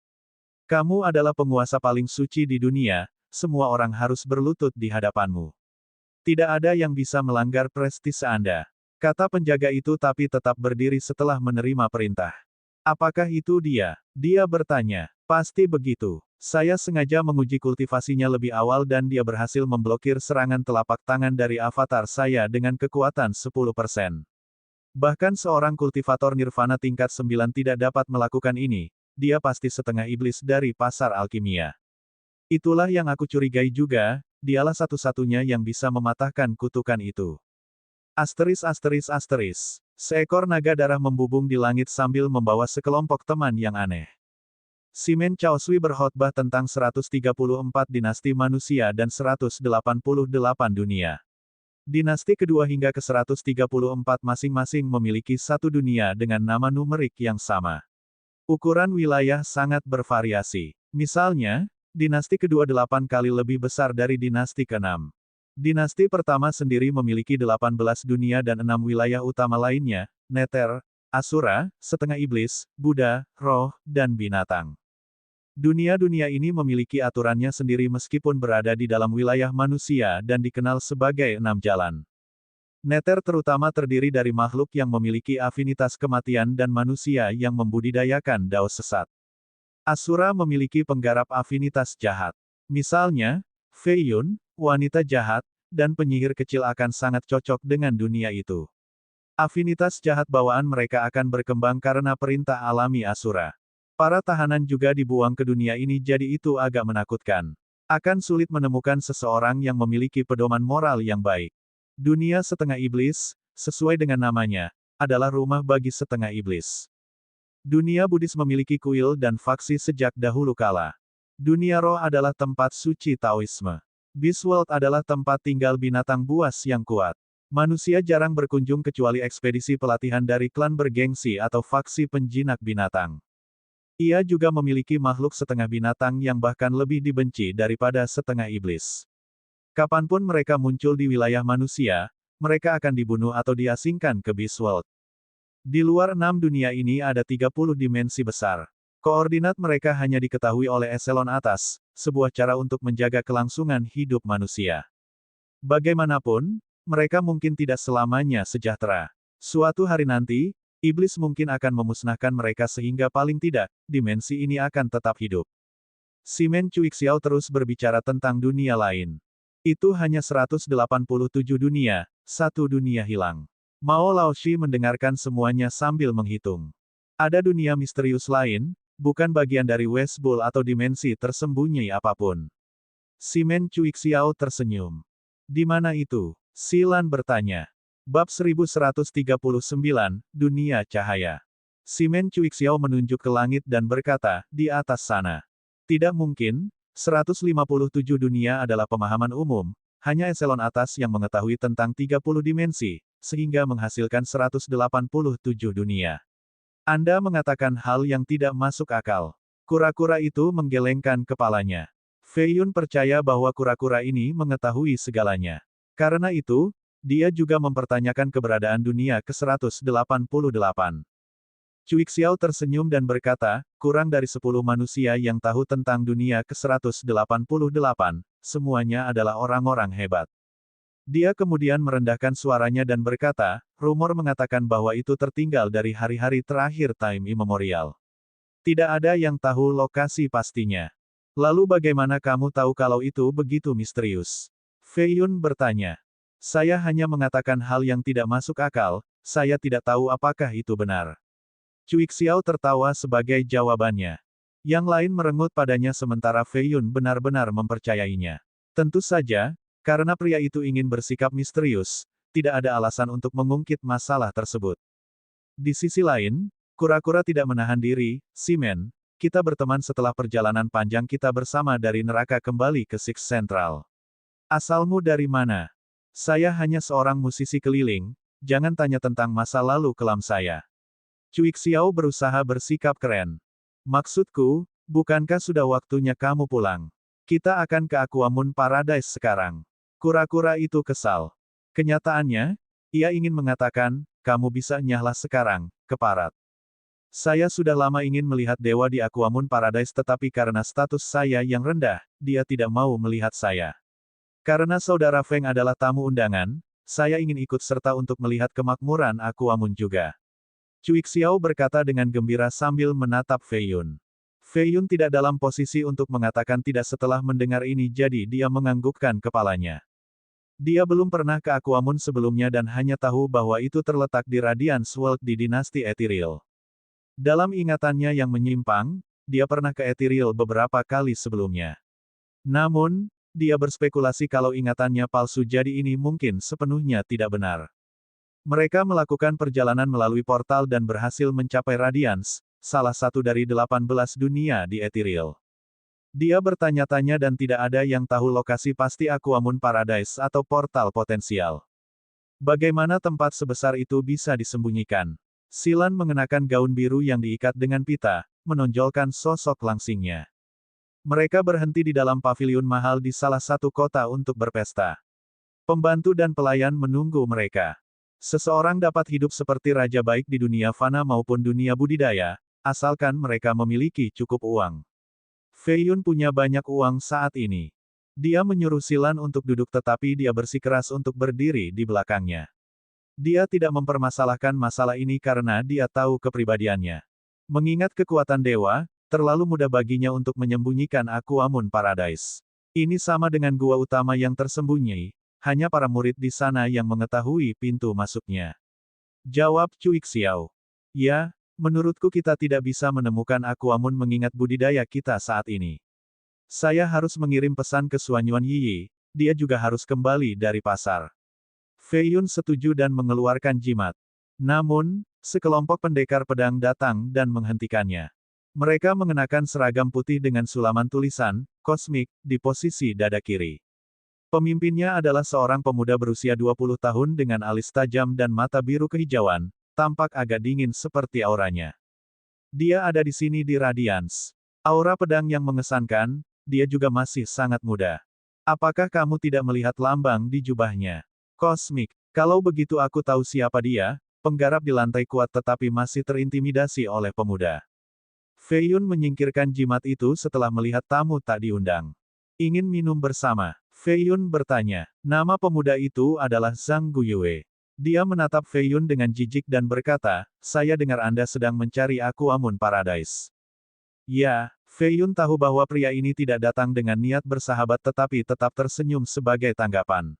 Kamu adalah penguasa paling suci di dunia, semua orang harus berlutut di hadapanmu. Tidak ada yang bisa melanggar prestise Anda. Kata penjaga itu tapi tetap berdiri setelah menerima perintah. Apakah itu dia? Dia bertanya. Pasti begitu. Saya sengaja menguji kultivasinya lebih awal dan dia berhasil memblokir serangan telapak tangan dari avatar saya dengan kekuatan 10%. Bahkan seorang kultivator nirvana tingkat 9 tidak dapat melakukan ini, dia pasti setengah iblis dari pasar alkimia. Itulah yang aku curigai juga, dialah satu-satunya yang bisa mematahkan kutukan itu. Seekor naga darah membubung di langit sambil membawa sekelompok teman yang aneh. Simen Chaosui berkhotbah tentang 134 dinasti manusia dan 188 dunia. Dinasti kedua hingga ke 134 masing-masing memiliki satu dunia dengan nama numerik yang sama. Ukuran wilayah sangat bervariasi. Misalnya, dinasti kedua 8 kali lebih besar dari dinasti ke-6. Dinasti pertama sendiri memiliki 18 dunia dan 6 wilayah utama lainnya, Nether, Asura, setengah iblis, Buddha, roh, dan binatang. Dunia-dunia ini memiliki aturannya sendiri meskipun berada di dalam wilayah manusia dan dikenal sebagai 6 jalan. Nether terutama terdiri dari makhluk yang memiliki afinitas kematian dan manusia yang membudidayakan dao sesat. Asura memiliki penggarap afinitas jahat. Misalnya, Fei Yun, wanita jahat, dan penyihir kecil akan sangat cocok dengan dunia itu. Afinitas jahat bawaan mereka akan berkembang karena perintah alami Asura. Para tahanan juga dibuang ke dunia ini jadi itu agak menakutkan. Akan sulit menemukan seseorang yang memiliki pedoman moral yang baik. Dunia setengah iblis, sesuai dengan namanya, adalah rumah bagi setengah iblis. Dunia Buddhis memiliki kuil dan faksi sejak dahulu kala. Dunia roh adalah tempat suci Taoisme. Beastworld adalah tempat tinggal binatang buas yang kuat. Manusia jarang berkunjung kecuali ekspedisi pelatihan dari klan bergengsi atau faksi penjinak binatang. Ia juga memiliki makhluk setengah binatang yang bahkan lebih dibenci daripada setengah iblis. Kapanpun mereka muncul di wilayah manusia, mereka akan dibunuh atau diasingkan ke Beastworld. Di luar 6 dunia ini ada 30 dimensi besar. Koordinat mereka hanya diketahui oleh eselon atas, sebuah cara untuk menjaga kelangsungan hidup manusia. Bagaimanapun, mereka mungkin tidak selamanya sejahtera. Suatu hari nanti, Iblis mungkin akan memusnahkan mereka sehingga paling tidak, dimensi ini akan tetap hidup. Simen Cuixiao terus berbicara tentang dunia lain. Itu hanya 187 dunia, satu dunia hilang. Mao Laoshi mendengarkan semuanya sambil menghitung. Ada dunia misterius lain, bukan bagian dari Westbull atau dimensi tersembunyi apapun. Simen Cuixiao tersenyum. Di mana itu? Silan bertanya. Bab 1139, Dunia Cahaya. Simen Cuixiao menunjuk ke langit dan berkata, di atas sana. Tidak mungkin, 157 dunia adalah pemahaman umum, hanya eselon atas yang mengetahui tentang 30 dimensi, sehingga menghasilkan 187 dunia. Anda mengatakan hal yang tidak masuk akal. Kura-kura itu menggelengkan kepalanya. Fei Yun percaya bahwa kura-kura ini mengetahui segalanya. Karena itu, dia juga mempertanyakan keberadaan dunia ke-188. Cuixiao tersenyum dan berkata, kurang dari 10 manusia yang tahu tentang dunia ke-188, semuanya adalah orang-orang hebat. Dia kemudian merendahkan suaranya dan berkata, rumor mengatakan bahwa itu tertinggal dari hari-hari terakhir time immemorial. Tidak ada yang tahu lokasi pastinya. Lalu bagaimana kamu tahu kalau itu begitu misterius? Fei Yun bertanya. Saya hanya mengatakan hal yang tidak masuk akal, saya tidak tahu apakah itu benar. Cuixiao tertawa sebagai jawabannya. Yang lain merengut padanya sementara Fei Yun benar-benar mempercayainya. Tentu saja, karena pria itu ingin bersikap misterius, tidak ada alasan untuk mengungkit masalah tersebut. Di sisi lain, kura-kura tidak menahan diri, Simen, kita berteman setelah perjalanan panjang kita bersama dari neraka kembali ke Six Central. Asalmu dari mana? Saya hanya seorang musisi keliling, jangan tanya tentang masa lalu kelam saya. Cuixiao berusaha bersikap keren. Maksudku, bukankah sudah waktunya kamu pulang? Kita akan ke Aquamoon Paradise sekarang. Kura-kura itu kesal. Kenyataannya, ia ingin mengatakan, kamu bisa nyahlah sekarang, keparat. Saya sudah lama ingin melihat dewa di Aquamoon Paradise tetapi karena status saya yang rendah, dia tidak mau melihat saya. Karena saudara Feng adalah tamu undangan, saya ingin ikut serta untuk melihat kemakmuran Aquamoon juga. Cuixiao berkata dengan gembira sambil menatap Fei Yun. Fei Yun tidak dalam posisi untuk mengatakan tidak setelah mendengar ini jadi dia menganggukkan kepalanya. Dia belum pernah ke Aquamoon sebelumnya dan hanya tahu bahwa itu terletak di Radiance World di dinasti Ethereal. Dalam ingatannya yang menyimpang, dia pernah ke Ethereal beberapa kali sebelumnya. Namun, dia berspekulasi kalau ingatannya palsu jadi ini mungkin sepenuhnya tidak benar. Mereka melakukan perjalanan melalui portal dan berhasil mencapai Radiance, salah satu dari 18 dunia di Ethereal. Dia bertanya-tanya dan tidak ada yang tahu lokasi pasti Aquamoon Paradise atau portal potensial. Bagaimana tempat sebesar itu bisa disembunyikan? Silan mengenakan gaun biru yang diikat dengan pita, menonjolkan sosok langsingnya. Mereka berhenti di dalam paviliun mahal di salah satu kota untuk berpesta. Pembantu dan pelayan menunggu mereka. Seseorang dapat hidup seperti raja baik di dunia fana maupun dunia budidaya, asalkan mereka memiliki cukup uang. Fei Yun punya banyak uang saat ini. Dia menyuruh Silan untuk duduk tetapi dia bersikeras untuk berdiri di belakangnya. Dia tidak mempermasalahkan masalah ini karena dia tahu kepribadiannya. Mengingat kekuatan dewa, terlalu mudah baginya untuk menyembunyikan Aquamoon Paradise. Ini sama dengan gua utama yang tersembunyi. Hanya para murid di sana yang mengetahui pintu masuknya. Jawab Cuixiao. Ya, menurutku kita tidak bisa menemukan Aquamoon mengingat budidaya kita saat ini. Saya harus mengirim pesan ke Suanyuan Yiyi, dia juga harus kembali dari pasar. Fei Yun setuju dan mengeluarkan jimat. Namun, sekelompok pendekar pedang datang dan menghentikannya. Mereka mengenakan seragam putih dengan sulaman tulisan, kosmik, di posisi dada kiri. Pemimpinnya adalah seorang pemuda berusia 20 tahun dengan alis tajam dan mata biru kehijauan, tampak agak dingin seperti auranya. Dia ada di sini di Radiance. Aura pedang yang mengesankan, dia juga masih sangat muda. Apakah kamu tidak melihat lambang di jubahnya? Kosmik. Kalau begitu aku tahu siapa dia, penggarap di lantai kuat tetapi masih terintimidasi oleh pemuda. Fei Yun menyingkirkan jimat itu setelah melihat tamu tak diundang. Ingin minum bersama? Fei Yun bertanya. Nama pemuda itu adalah Zhang Guyue. Dia menatap Fei Yun dengan jijik dan berkata, saya dengar Anda sedang mencari Aquamoon Paradise. Ya, Fei Yun tahu bahwa pria ini tidak datang dengan niat bersahabat tetapi tetap tersenyum sebagai tanggapan.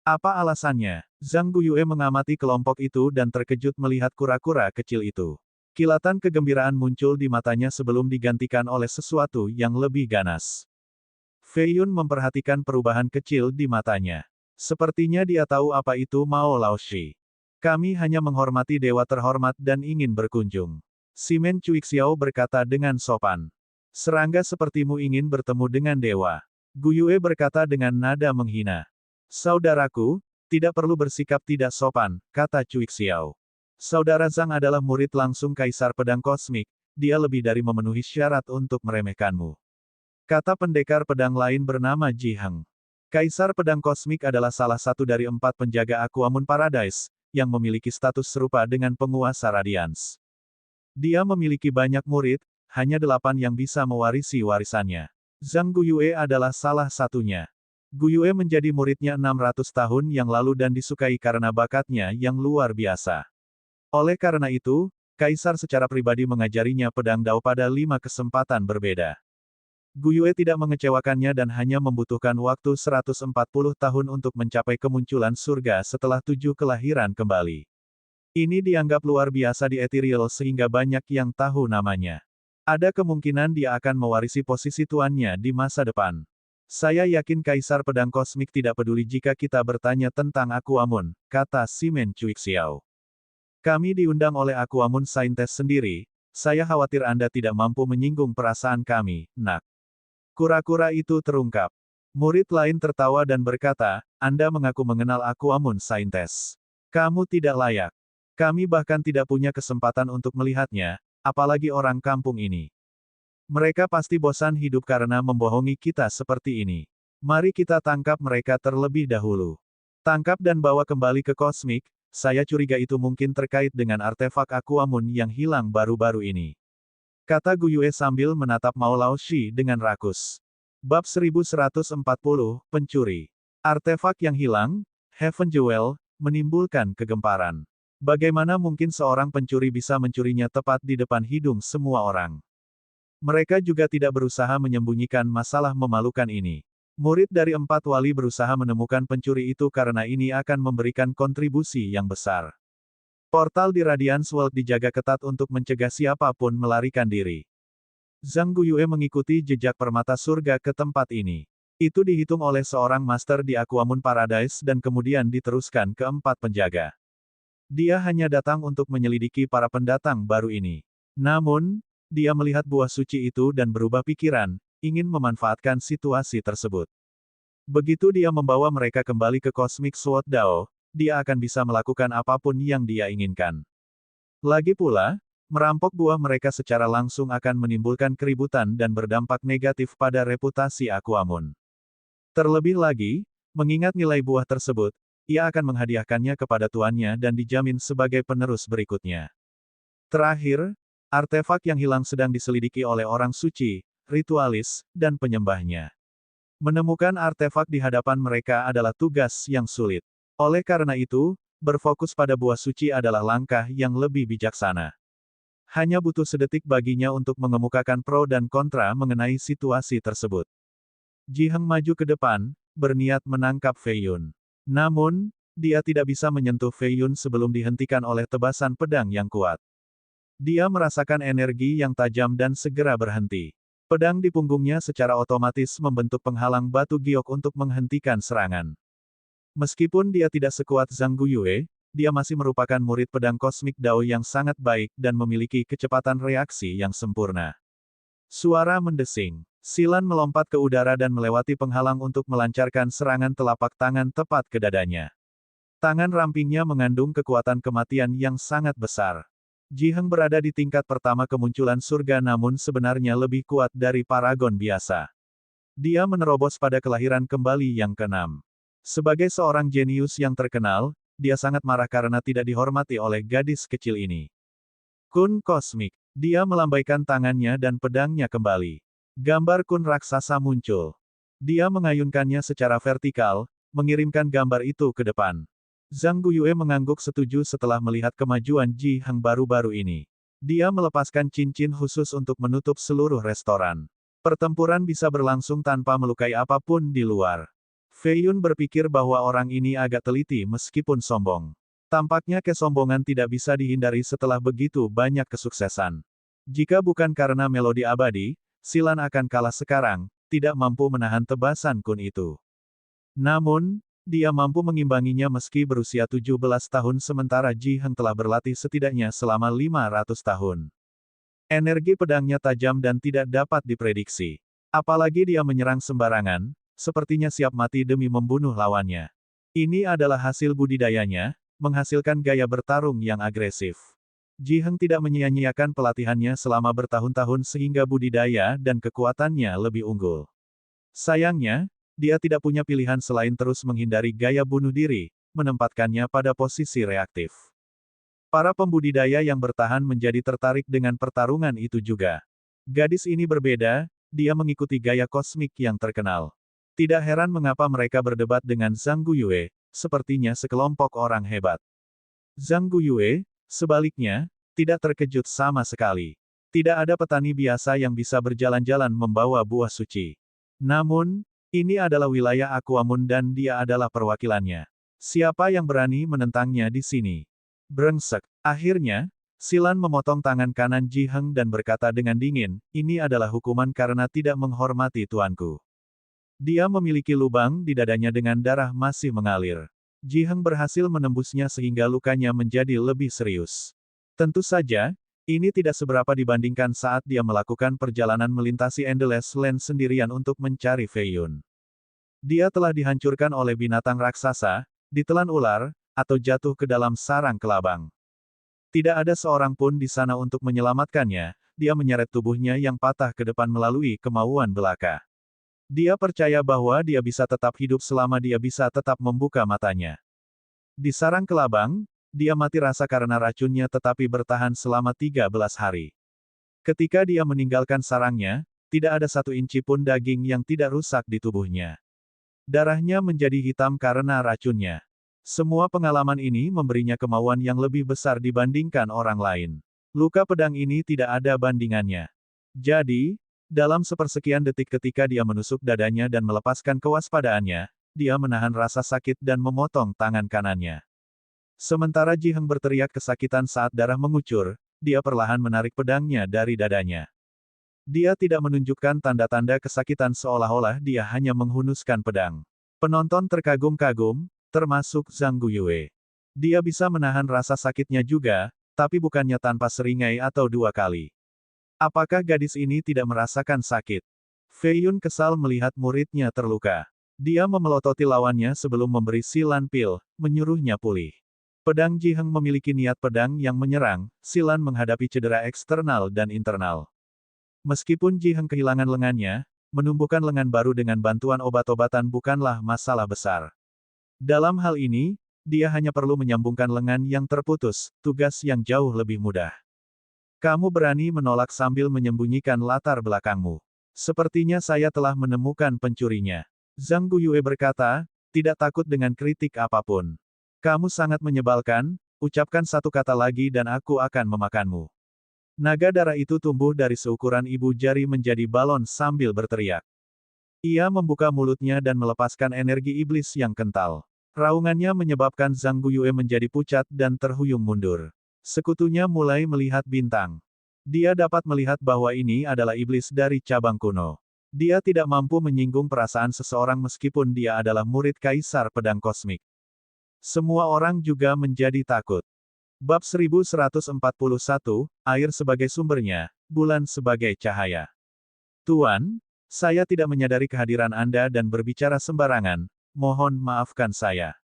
Apa alasannya? Zhang Guiyue mengamati kelompok itu dan terkejut melihat kura-kura kecil itu. Kilatan kegembiraan muncul di matanya sebelum digantikan oleh sesuatu yang lebih ganas. Fei Yun memperhatikan perubahan kecil di matanya. Sepertinya dia tahu apa itu Mao Laoshi. Kami hanya menghormati dewa terhormat dan ingin berkunjung. Simen Cuixiao berkata dengan sopan. Serangga sepertimu ingin bertemu dengan dewa. Guiyue berkata dengan nada menghina. Saudaraku, tidak perlu bersikap tidak sopan, kata Cuixiao. Saudara Zhang adalah murid langsung Kaisar Pedang Kosmik, dia lebih dari memenuhi syarat untuk meremehkanmu. Kata pendekar pedang lain bernama Ji Heng. Kaisar Pedang Kosmik adalah salah satu dari 4 penjaga Aquamoon Paradise, yang memiliki status serupa dengan penguasa Radiance. Dia memiliki banyak murid, hanya 8 yang bisa mewarisi warisannya. Zhang Guiyue adalah salah satunya. Guiyue menjadi muridnya 600 tahun yang lalu dan disukai karena bakatnya yang luar biasa. Oleh karena itu, Kaisar secara pribadi mengajarinya pedang Dao pada 5 kesempatan berbeda. Guiyue tidak mengecewakannya dan hanya membutuhkan waktu 140 tahun untuk mencapai kemunculan surga setelah 7 kelahiran kembali. Ini dianggap luar biasa di Ethereal sehingga banyak yang tahu namanya. Ada kemungkinan dia akan mewarisi posisi tuannya di masa depan. Saya yakin Kaisar Pedang Kosmik tidak peduli jika kita bertanya tentang Aquamoon, kata Simen Cuixiao. Kami diundang oleh Aquamoon Scientist sendiri, saya khawatir Anda tidak mampu menyinggung perasaan kami, nak. Kura-kura itu terungkap. Murid lain tertawa dan berkata, Anda mengaku mengenal Aquamoon Scientist. Kamu tidak layak. Kami bahkan tidak punya kesempatan untuk melihatnya, apalagi orang kampung ini. Mereka pasti bosan hidup karena membohongi kita seperti ini. Mari kita tangkap mereka terlebih dahulu. Tangkap dan bawa kembali ke Kosmik, saya curiga itu mungkin terkait dengan artefak Aquamoon yang hilang baru-baru ini. Kata Guiyue sambil menatap Mao Laoshi dengan rakus. Bab 1140, Pencuri. Artefak yang hilang, Heaven Jewel, menimbulkan kegemparan. Bagaimana mungkin seorang pencuri bisa mencurinya tepat di depan hidung semua orang? Mereka juga tidak berusaha menyembunyikan masalah memalukan ini. Murid dari 4 wali berusaha menemukan pencuri itu karena ini akan memberikan kontribusi yang besar. Portal di Radiance World dijaga ketat untuk mencegah siapapun melarikan diri. Zhang Guiyue mengikuti jejak permata surga ke tempat ini. Itu dihitung oleh seorang master di Aquamoon Paradise dan kemudian diteruskan ke 4 penjaga. Dia hanya datang untuk menyelidiki para pendatang baru ini. Namun, dia melihat buah suci itu dan berubah pikiran, ingin memanfaatkan situasi tersebut. Begitu dia membawa mereka kembali ke Cosmic Sword Dao, dia akan bisa melakukan apapun yang dia inginkan. Lagi pula, merampok buah mereka secara langsung akan menimbulkan keributan dan berdampak negatif pada reputasi Aquamoon. Terlebih lagi, mengingat nilai buah tersebut, ia akan menghadiahkannya kepada tuannya dan dijamin sebagai penerus berikutnya. Terakhir, artefak yang hilang sedang diselidiki oleh orang suci, ritualis, dan penyembahnya. Menemukan artefak di hadapan mereka adalah tugas yang sulit. Oleh karena itu, berfokus pada buah suci adalah langkah yang lebih bijaksana. Hanya butuh sedetik baginya untuk mengemukakan pro dan kontra mengenai situasi tersebut. Ji Heng maju ke depan, berniat menangkap Fei Yun. Namun, dia tidak bisa menyentuh Fei Yun sebelum dihentikan oleh tebasan pedang yang kuat. Dia merasakan energi yang tajam dan segera berhenti. Pedang di punggungnya secara otomatis membentuk penghalang batu giok untuk menghentikan serangan. Meskipun dia tidak sekuat Zhang Guiyue, dia masih merupakan murid pedang kosmik Dao yang sangat baik dan memiliki kecepatan reaksi yang sempurna. Suara mendesing. Silan melompat ke udara dan melewati penghalang untuk melancarkan serangan telapak tangan tepat ke dadanya. Tangan rampingnya mengandung kekuatan kematian yang sangat besar. Ji Heng berada di tingkat pertama kemunculan surga namun sebenarnya lebih kuat dari paragon biasa. Dia menerobos pada kelahiran kembali yang ke-6. Sebagai seorang jenius yang terkenal, dia sangat marah karena tidak dihormati oleh gadis kecil ini. Kun Kosmik. Dia melambaikan tangannya dan pedangnya kembali. Gambar kun raksasa muncul. Dia mengayunkannya secara vertikal, mengirimkan gambar itu ke depan. Zhang Guyue mengangguk setuju setelah melihat kemajuan Ji Heng baru-baru ini. Dia melepaskan cincin khusus untuk menutup seluruh restoran. Pertempuran bisa berlangsung tanpa melukai apapun di luar. Fei Yun berpikir bahwa orang ini agak teliti meskipun sombong. Tampaknya kesombongan tidak bisa dihindari setelah begitu banyak kesuksesan. Jika bukan karena melodi abadi, Silan akan kalah sekarang, tidak mampu menahan tebasan kun itu. Namun, dia mampu mengimbanginya meski berusia 17 tahun sementara Ji Heng telah berlatih setidaknya selama 500 tahun. Energi pedangnya tajam dan tidak dapat diprediksi. Apalagi dia menyerang sembarangan, sepertinya siap mati demi membunuh lawannya. Ini adalah hasil budidayanya, menghasilkan gaya bertarung yang agresif. Ji Heng tidak menyia-nyiakan pelatihannya selama bertahun-tahun sehingga budidaya dan kekuatannya lebih unggul. Sayangnya, dia tidak punya pilihan selain terus menghindari gaya bunuh diri, menempatkannya pada posisi reaktif. Para pembudidaya yang bertahan menjadi tertarik dengan pertarungan itu juga. Gadis ini berbeda, dia mengikuti gaya kosmik yang terkenal. Tidak heran mengapa mereka berdebat dengan Zhang Guyue, sepertinya sekelompok orang hebat. Zhang Guyue, sebaliknya, tidak terkejut sama sekali. Tidak ada petani biasa yang bisa berjalan-jalan membawa buah suci. Namun, ini adalah wilayah Aquamun dan dia adalah perwakilannya. Siapa yang berani menentangnya di sini? Brengsek. Akhirnya, Silan memotong tangan kanan Ji Heng dan berkata dengan dingin, ini adalah hukuman karena tidak menghormati tuanku. Dia memiliki lubang di dadanya dengan darah masih mengalir. Ji Heng berhasil menembusnya sehingga lukanya menjadi lebih serius. Tentu saja, ini tidak seberapa dibandingkan saat dia melakukan perjalanan melintasi Endless Land sendirian untuk mencari Fei Yun. Dia telah dihancurkan oleh binatang raksasa, ditelan ular, atau jatuh ke dalam sarang kelabang. Tidak ada seorang pun di sana untuk menyelamatkannya, dia menyeret tubuhnya yang patah ke depan melalui kemauan belaka. Dia percaya bahwa dia bisa tetap hidup selama dia bisa tetap membuka matanya. Di sarang kelabang, dia mati rasa karena racunnya tetapi bertahan selama 13 hari. Ketika dia meninggalkan sarangnya, tidak ada satu inci pun daging yang tidak rusak di tubuhnya. Darahnya menjadi hitam karena racunnya. Semua pengalaman ini memberinya kemauan yang lebih besar dibandingkan orang lain. Luka pedang ini tidak ada bandingannya. Jadi, dalam sepersekian detik ketika dia menusuk dadanya dan melepaskan kewaspadaannya, dia menahan rasa sakit dan memotong tangan kanannya. Sementara Ji Heng berteriak kesakitan saat darah mengucur, dia perlahan menarik pedangnya dari dadanya. Dia tidak menunjukkan tanda-tanda kesakitan seolah-olah dia hanya menghunuskan pedang. Penonton terkagum-kagum, termasuk Zhang Guyue. Dia bisa menahan rasa sakitnya juga, tapi bukannya tanpa seringai atau 2 kali. Apakah gadis ini tidak merasakan sakit? Fei Yun kesal melihat muridnya terluka. Dia memelototi lawannya sebelum memberi Silan pil, menyuruhnya pulih. Pedang Ji Heng memiliki niat pedang yang menyerang, Silan menghadapi cedera eksternal dan internal. Meskipun Ji Heng kehilangan lengannya, menumbuhkan lengan baru dengan bantuan obat-obatan bukanlah masalah besar. Dalam hal ini, dia hanya perlu menyambungkan lengan yang terputus, tugas yang jauh lebih mudah. Kamu berani menolak sambil menyembunyikan latar belakangmu. Sepertinya saya telah menemukan pencurinya. Zhang Guyue berkata, tidak takut dengan kritik apapun. Kamu sangat menyebalkan, ucapkan satu kata lagi dan aku akan memakanmu. Naga darah itu tumbuh dari seukuran ibu jari menjadi balon sambil berteriak. Ia membuka mulutnya dan melepaskan energi iblis yang kental. Raungannya menyebabkan Zhang Guyue menjadi pucat dan terhuyung mundur. Sekutunya mulai melihat bintang. Dia dapat melihat bahwa ini adalah iblis dari cabang kuno. Dia tidak mampu menyinggung perasaan seseorang meskipun dia adalah murid Kaisar Pedang Kosmik. Semua orang juga menjadi takut. Bab 1141, Air sebagai sumbernya, Bulan sebagai cahaya. Tuan, saya tidak menyadari kehadiran Anda dan berbicara sembarangan, mohon maafkan saya.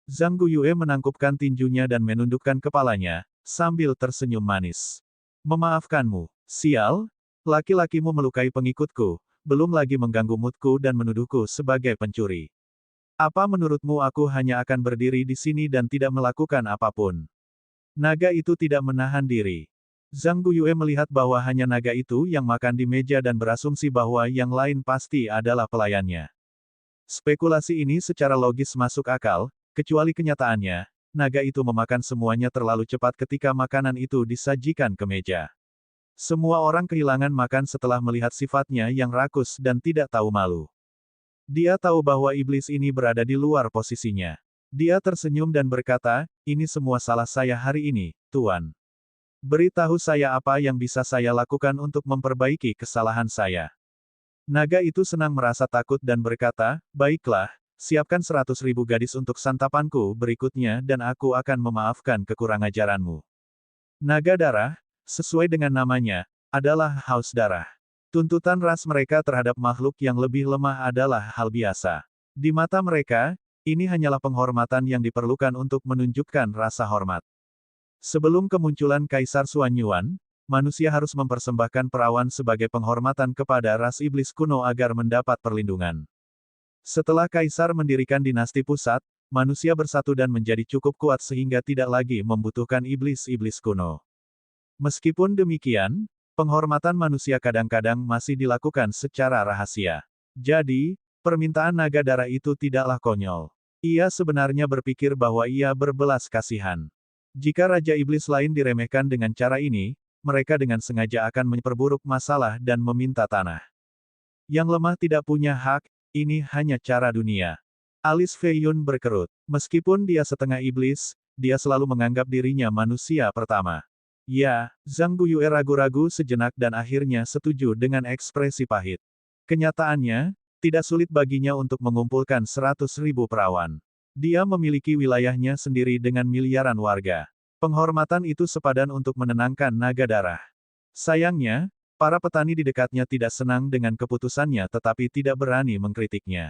Zhang Guyue menangkupkan tinjunya dan menundukkan kepalanya, sambil tersenyum manis. Memaafkanmu, sial, laki-lakimu melukai pengikutku, belum lagi mengganggu moodku dan menuduhku sebagai pencuri. Apa menurutmu aku hanya akan berdiri di sini dan tidak melakukan apapun? Naga itu tidak menahan diri. Zhang Guyue melihat bahwa hanya naga itu yang makan di meja dan berasumsi bahwa yang lain pasti adalah pelayannya. Spekulasi ini secara logis masuk akal, kecuali kenyataannya, naga itu memakan semuanya terlalu cepat ketika makanan itu disajikan ke meja. Semua orang kehilangan makan setelah melihat sifatnya yang rakus dan tidak tahu malu. Dia tahu bahwa iblis ini berada di luar posisinya. Dia tersenyum dan berkata, "Ini semua salah saya hari ini, Tuan. Beritahu saya apa yang bisa saya lakukan untuk memperbaiki kesalahan saya." Naga itu senang merasa takut dan berkata, "Baiklah, siapkan 100.000 gadis untuk santapanku berikutnya dan aku akan memaafkan kekurangajaranmu." Naga darah, sesuai dengan namanya, adalah haus darah. Tuntutan ras mereka terhadap makhluk yang lebih lemah adalah hal biasa. Di mata mereka, ini hanyalah penghormatan yang diperlukan untuk menunjukkan rasa hormat. Sebelum kemunculan Kaisar Xuanyuan, manusia harus mempersembahkan perawan sebagai penghormatan kepada ras iblis kuno agar mendapat perlindungan. Setelah Kaisar mendirikan dinasti pusat, manusia bersatu dan menjadi cukup kuat sehingga tidak lagi membutuhkan iblis-iblis kuno. Meskipun demikian, penghormatan manusia kadang-kadang masih dilakukan secara rahasia. Jadi, permintaan naga darah itu tidaklah konyol. Ia sebenarnya berpikir bahwa ia berbelas kasihan. Jika Raja Iblis lain diremehkan dengan cara ini, mereka dengan sengaja akan memperburuk masalah dan meminta tanah. Yang lemah tidak punya hak, ini hanya cara dunia. Alis Fei Yun berkerut. Meskipun dia setengah iblis, dia selalu menganggap dirinya manusia pertama. Ya, Zhang Guiyue ragu-ragu sejenak dan akhirnya setuju dengan ekspresi pahit. Kenyataannya, tidak sulit baginya untuk mengumpulkan 100.000 perawan. Dia memiliki wilayahnya sendiri dengan miliaran warga. Penghormatan itu sepadan untuk menenangkan naga darah. Sayangnya, para petani di dekatnya tidak senang dengan keputusannya tetapi tidak berani mengkritiknya.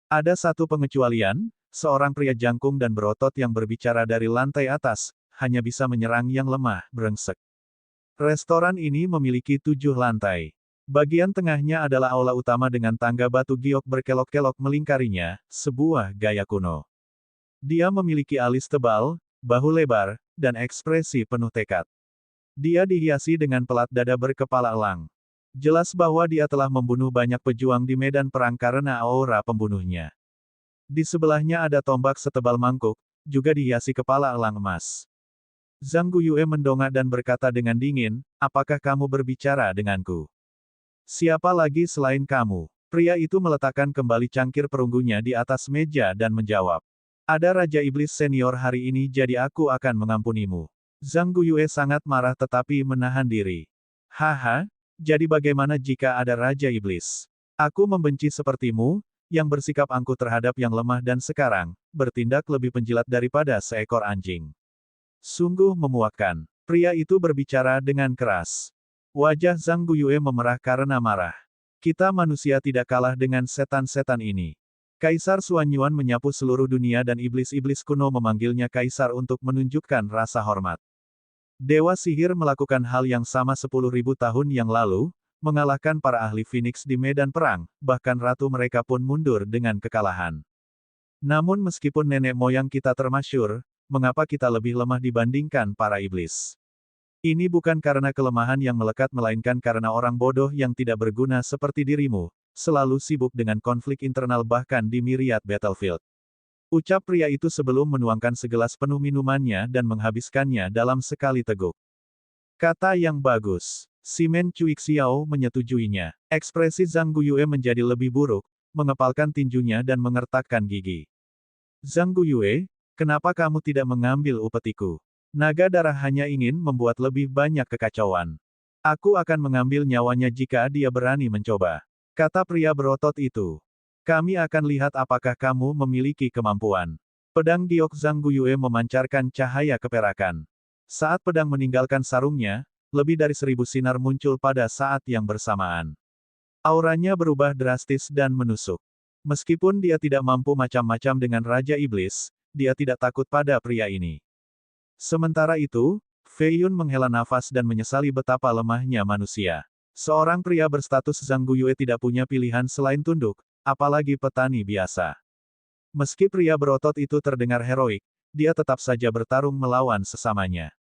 Ada satu pengecualian, seorang pria jangkung dan berotot yang berbicara dari lantai atas, hanya bisa menyerang yang lemah, brengsek. Restoran ini memiliki 7 lantai. Bagian tengahnya adalah aula utama dengan tangga batu giok berkelok-kelok melingkarinya, sebuah gaya kuno. Dia memiliki alis tebal, bahu lebar, dan ekspresi penuh tekad. Dia dihiasi dengan pelat dada berkepala elang. Jelas bahwa dia telah membunuh banyak pejuang di medan perang karena aura pembunuhnya. Di sebelahnya ada tombak setebal mangkuk, juga dihiasi kepala elang emas. Zhang Guiyue mendongak dan berkata dengan dingin, "Apakah kamu berbicara denganku? Siapa lagi selain kamu?" Pria itu meletakkan kembali cangkir perunggunya di atas meja dan menjawab, "Ada Raja Iblis Senior hari ini jadi aku akan mengampunimu." Zhang Guiyue sangat marah tetapi menahan diri. "Haha, jadi bagaimana jika ada Raja Iblis? Aku membenci sepertimu, yang bersikap angkuh terhadap yang lemah dan sekarang, bertindak lebih penjilat daripada seekor anjing." Sungguh memuakkan. Pria itu berbicara dengan keras. Wajah Zhang Guiyue memerah karena marah. Kita manusia tidak kalah dengan setan-setan ini. Kaisar Xuanyuan menyapu seluruh dunia dan iblis-iblis kuno memanggilnya kaisar untuk menunjukkan rasa hormat. Dewa sihir melakukan hal yang sama 10.000 tahun yang lalu, mengalahkan para ahli Phoenix di medan perang, bahkan ratu mereka pun mundur dengan kekalahan. Namun meskipun nenek moyang kita termasyhur, mengapa kita lebih lemah dibandingkan para iblis? Ini bukan karena kelemahan yang melekat melainkan karena orang bodoh yang tidak berguna seperti dirimu, selalu sibuk dengan konflik internal bahkan di myriad battlefield. Ucap pria itu sebelum menuangkan segelas penuh minumannya dan menghabiskannya dalam sekali teguk. Kata yang bagus. Simen Cuixiao menyetujuinya. Ekspresi Zhang Guiyue menjadi lebih buruk, mengepalkan tinjunya dan mengertakkan gigi. Zhang Guiyue, kenapa kamu tidak mengambil upetiku? Naga darah hanya ingin membuat lebih banyak kekacauan. Aku akan mengambil nyawanya jika dia berani mencoba. Kata pria berotot itu. Kami akan lihat apakah kamu memiliki kemampuan. Pedang giok Zhang Guiyue memancarkan cahaya keperakan. Saat pedang meninggalkan sarungnya, lebih dari 1.000 sinar muncul pada saat yang bersamaan. Auranya berubah drastis dan menusuk. Meskipun dia tidak mampu macam-macam dengan Raja Iblis, dia tidak takut pada pria ini. Sementara itu, Fei Yun menghela nafas dan menyesali betapa lemahnya manusia. Seorang pria berstatus Zhang Guiyue tidak punya pilihan selain tunduk, apalagi petani biasa. Meski pria berotot itu terdengar heroik, dia tetap saja bertarung melawan sesamanya.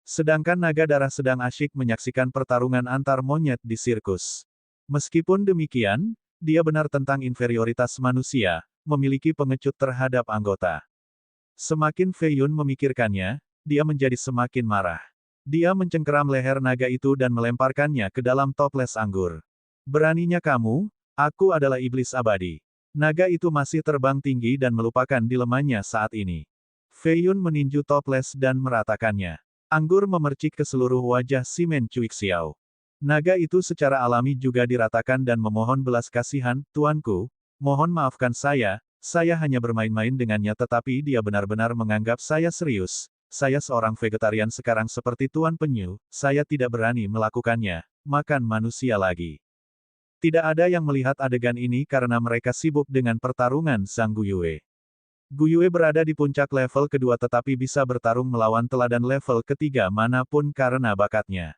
Sedangkan naga darah sedang asyik menyaksikan pertarungan antar monyet di sirkus. Meskipun demikian, dia benar tentang inferioritas manusia, memiliki pengecut terhadap anggota. Semakin Fei Yun memikirkannya, dia menjadi semakin marah. Dia mencengkeram leher naga itu dan melemparkannya ke dalam toples anggur. Beraninya kamu, aku adalah iblis abadi. Naga itu masih terbang tinggi dan melupakan dilemmanya saat ini. Fei Yun meninju toples dan meratakannya. Anggur memercik ke seluruh wajah Simen Cuixiao. Naga itu secara alami juga diratakan dan memohon belas kasihan, "Tuanku, mohon maafkan saya hanya bermain-main dengannya tetapi dia benar-benar menganggap saya serius. Saya seorang vegetarian sekarang seperti Tuan Penyu, saya tidak berani melakukannya, makan manusia lagi." Tidak ada yang melihat adegan ini karena mereka sibuk dengan pertarungan Zhang Guyue. Guyue berada di puncak level kedua tetapi bisa bertarung melawan teladan level ketiga manapun karena bakatnya.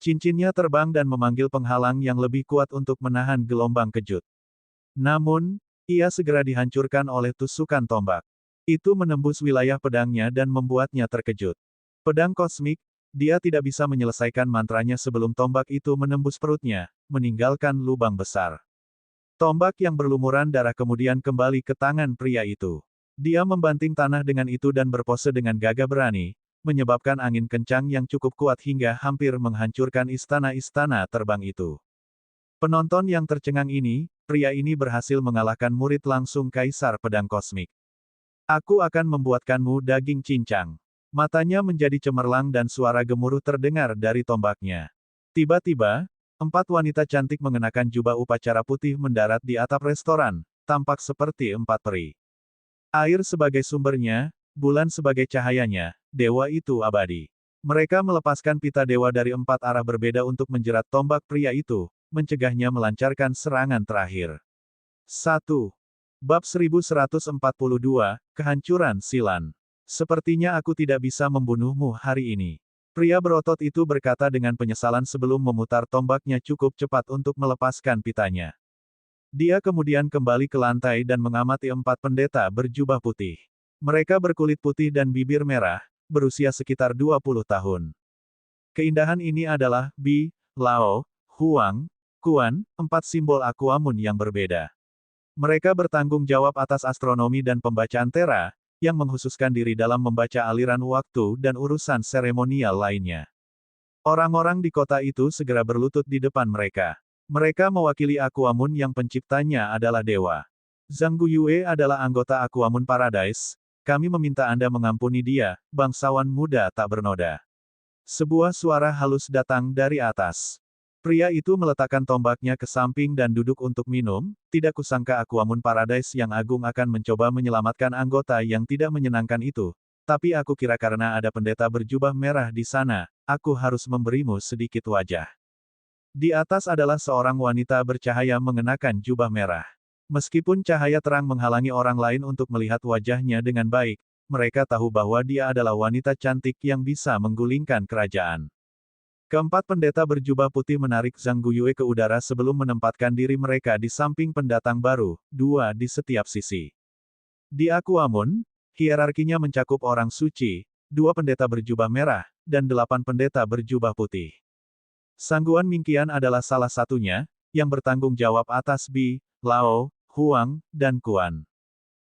Cincinnya terbang dan memanggil penghalang yang lebih kuat untuk menahan gelombang kejut. Namun, ia segera dihancurkan oleh tusukan tombak. Itu menembus wilayah pedangnya dan membuatnya terkejut. Pedang kosmik, dia tidak bisa menyelesaikan mantranya sebelum tombak itu menembus perutnya, meninggalkan lubang besar. Tombak yang berlumuran darah kemudian kembali ke tangan pria itu. Dia membanting tanah dengan itu dan berpose dengan gagah berani, menyebabkan angin kencang yang cukup kuat hingga hampir menghancurkan istana-istana terbang itu. Penonton yang tercengang ini, pria ini berhasil mengalahkan murid langsung Kaisar Pedang Kosmik. Aku akan membuatkanmu daging cincang. Matanya menjadi cemerlang dan suara gemuruh terdengar dari tombaknya. Tiba-tiba, 4 wanita cantik mengenakan jubah upacara putih mendarat di atap restoran, tampak seperti 4 peri. Air sebagai sumbernya, bulan sebagai cahayanya, dewa itu abadi. Mereka melepaskan pita dewa dari 4 arah berbeda untuk menjerat tombak pria itu, mencegahnya melancarkan serangan terakhir. 1. Bab 1142, Kehancuran Silan. Sepertinya aku tidak bisa membunuhmu hari ini. Pria berotot itu berkata dengan penyesalan sebelum memutar tombaknya cukup cepat untuk melepaskan pitanya. Dia kemudian kembali ke lantai dan mengamati 4 pendeta berjubah putih. Mereka berkulit putih dan bibir merah, berusia sekitar 20 tahun. Keindahan ini adalah Bi, Lao, Huang, Kuan, 4 simbol Aquamun yang berbeda. Mereka bertanggung jawab atas astronomi dan pembacaan Tera, yang menghususkan diri dalam membaca aliran waktu dan urusan seremonial lainnya. Orang-orang di kota itu segera berlutut di depan mereka. Mereka mewakili Aquamun yang penciptanya adalah dewa. Zhang Guyue adalah anggota Aquamun Paradise, kami meminta Anda mengampuni dia, bangsawan muda tak bernoda. Sebuah suara halus datang dari atas. Pria itu meletakkan tombaknya ke samping dan duduk untuk minum, tidak kusangka Aquamun Paradise yang agung akan mencoba menyelamatkan anggota yang tidak menyenangkan itu. Tapi aku kira karena ada pendeta berjubah merah di sana, aku harus memberimu sedikit wajah. Di atas adalah seorang wanita bercahaya mengenakan jubah merah. Meskipun cahaya terang menghalangi orang lain untuk melihat wajahnya dengan baik, mereka tahu bahwa dia adalah wanita cantik yang bisa menggulingkan kerajaan. Keempat pendeta berjubah putih menarik Zhang Guyue ke udara sebelum menempatkan diri mereka di samping pendatang baru, 2 di setiap sisi. Di Aquamun, hierarkinya mencakup orang suci, 2 pendeta berjubah merah, dan 8 pendeta berjubah putih. Sangguan Mingqian adalah salah satunya, yang bertanggung jawab atas Bi, Lao, Huang, dan Kuan.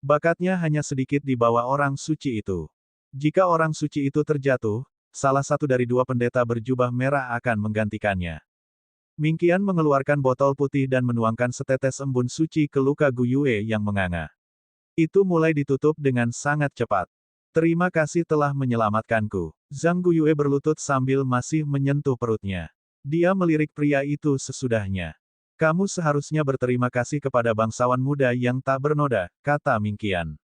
Bakatnya hanya sedikit di bawah orang suci itu. Jika orang suci itu terjatuh, salah satu dari 2 pendeta berjubah merah akan menggantikannya. Mingqian mengeluarkan botol putih dan menuangkan setetes embun suci ke luka Guyue yang menganga. Itu mulai ditutup dengan sangat cepat. Terima kasih telah menyelamatkanku. Zhang Guyue berlutut sambil masih menyentuh perutnya. Dia melirik pria itu sesudahnya. Kamu seharusnya berterima kasih kepada bangsawan muda yang tak bernoda, kata Mingqian.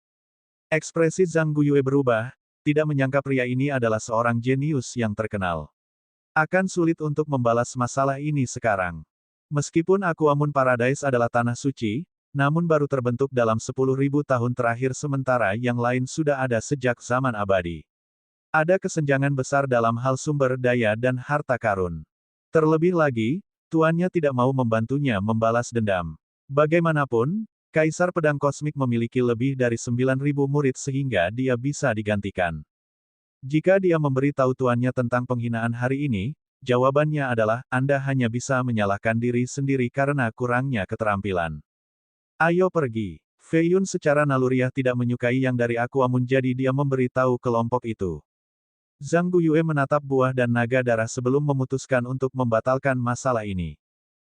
Ekspresi Zhang Guyue berubah, tidak menyangka pria ini adalah seorang jenius yang terkenal. Akan sulit untuk membalas masalah ini sekarang. Meskipun Aquamun Paradise adalah tanah suci, namun baru terbentuk dalam 10.000 tahun terakhir sementara yang lain sudah ada sejak zaman abadi. Ada kesenjangan besar dalam hal sumber daya dan harta karun. Terlebih lagi, tuannya tidak mau membantunya membalas dendam. Bagaimanapun, Kaisar Pedang Kosmik memiliki lebih dari 9.000 murid sehingga dia bisa digantikan. Jika dia memberi tahu tuannya tentang penghinaan hari ini, jawabannya adalah, Anda hanya bisa menyalahkan diri sendiri karena kurangnya keterampilan. Ayo pergi. Fei Yun secara naluriah tidak menyukai yang dari Aquamun jadi dia memberitahu kelompok itu. Zhang Guyue menatap buah dan naga darah sebelum memutuskan untuk membatalkan masalah ini.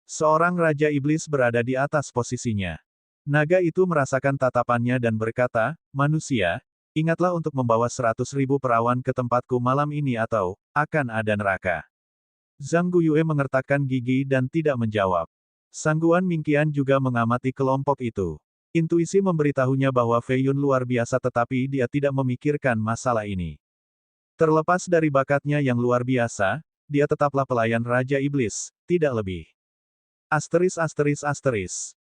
Seorang Raja Iblis berada di atas posisinya. Naga itu merasakan tatapannya dan berkata, manusia, ingatlah untuk membawa 100.000 perawan ke tempatku malam ini atau, akan ada neraka. Zhang Guyue mengertakkan gigi dan tidak menjawab. Sangguan Mingqian juga mengamati kelompok itu. Intuisi memberitahunya bahwa Fei Yun luar biasa tetapi dia tidak memikirkan masalah ini. Terlepas dari bakatnya yang luar biasa, dia tetaplah pelayan Raja Iblis, tidak lebih. *****.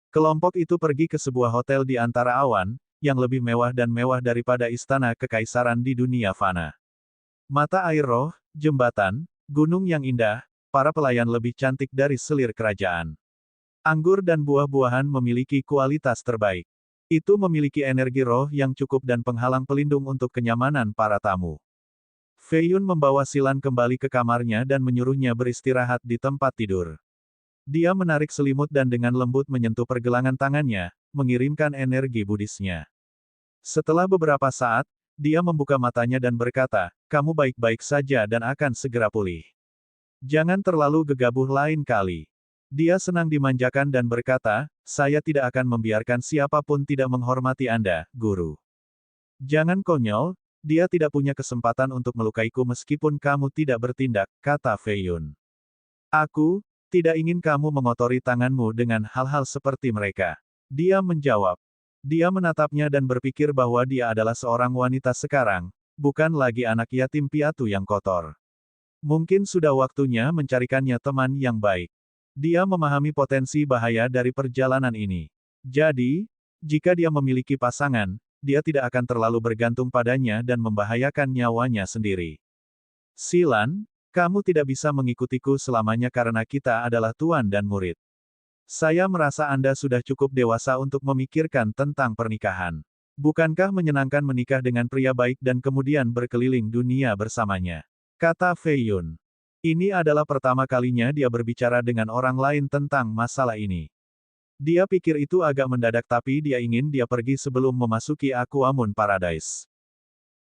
Kelompok itu pergi ke sebuah hotel di antara awan, yang lebih mewah dan mewah daripada istana kekaisaran di dunia fana. Mata air roh, jembatan, gunung yang indah, para pelayan lebih cantik dari selir kerajaan. Anggur dan buah-buahan memiliki kualitas terbaik. Itu memiliki energi roh yang cukup dan penghalang pelindung untuk kenyamanan para tamu. Fei Yun membawa Silan kembali ke kamarnya dan menyuruhnya beristirahat di tempat tidur. Dia menarik selimut dan dengan lembut menyentuh pergelangan tangannya, mengirimkan energi budisnya. Setelah beberapa saat, dia membuka matanya dan berkata, kamu baik-baik saja dan akan segera pulih. Jangan terlalu gegabah lain kali. Dia senang dimanjakan dan berkata, saya tidak akan membiarkan siapapun tidak menghormati Anda, Guru. Jangan konyol, dia tidak punya kesempatan untuk melukaiku meskipun kamu tidak bertindak, kata Fei Yun. Aku tidak ingin kamu mengotori tanganmu dengan hal-hal seperti mereka. Dia menjawab. Dia menatapnya dan berpikir bahwa dia adalah seorang wanita sekarang, bukan lagi anak yatim piatu yang kotor. Mungkin sudah waktunya mencarikannya teman yang baik. Dia memahami potensi bahaya dari perjalanan ini. Jadi, jika dia memiliki pasangan, dia tidak akan terlalu bergantung padanya dan membahayakan nyawanya sendiri. Silan, kamu tidak bisa mengikutiku selamanya karena kita adalah tuan dan murid. Saya merasa Anda sudah cukup dewasa untuk memikirkan tentang pernikahan. Bukankah menyenangkan menikah dengan pria baik dan kemudian berkeliling dunia bersamanya? Kata Fei Yun. Ini adalah pertama kalinya dia berbicara dengan orang lain tentang masalah ini. Dia pikir itu agak mendadak tapi dia ingin dia pergi sebelum memasuki Aquamun Paradise.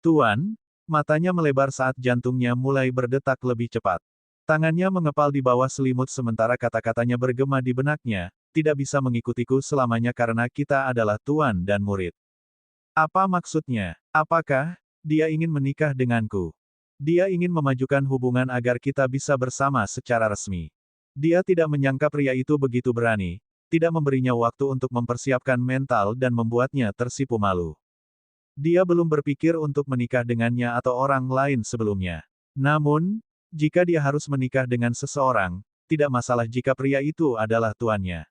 Tuan, matanya melebar saat jantungnya mulai berdetak lebih cepat. Tangannya mengepal di bawah selimut sementara kata-katanya bergema di benaknya, tidak bisa mengikutiku selamanya karena kita adalah tuan dan murid. Apa maksudnya? Apakah dia ingin menikah denganku? Dia ingin memajukan hubungan agar kita bisa bersama secara resmi. Dia tidak menyangka pria itu begitu berani, tidak memberinya waktu untuk mempersiapkan mental dan membuatnya tersipu malu. Dia belum berpikir untuk menikah dengannya atau orang lain sebelumnya. Namun, jika dia harus menikah dengan seseorang, tidak masalah jika pria itu adalah tuannya.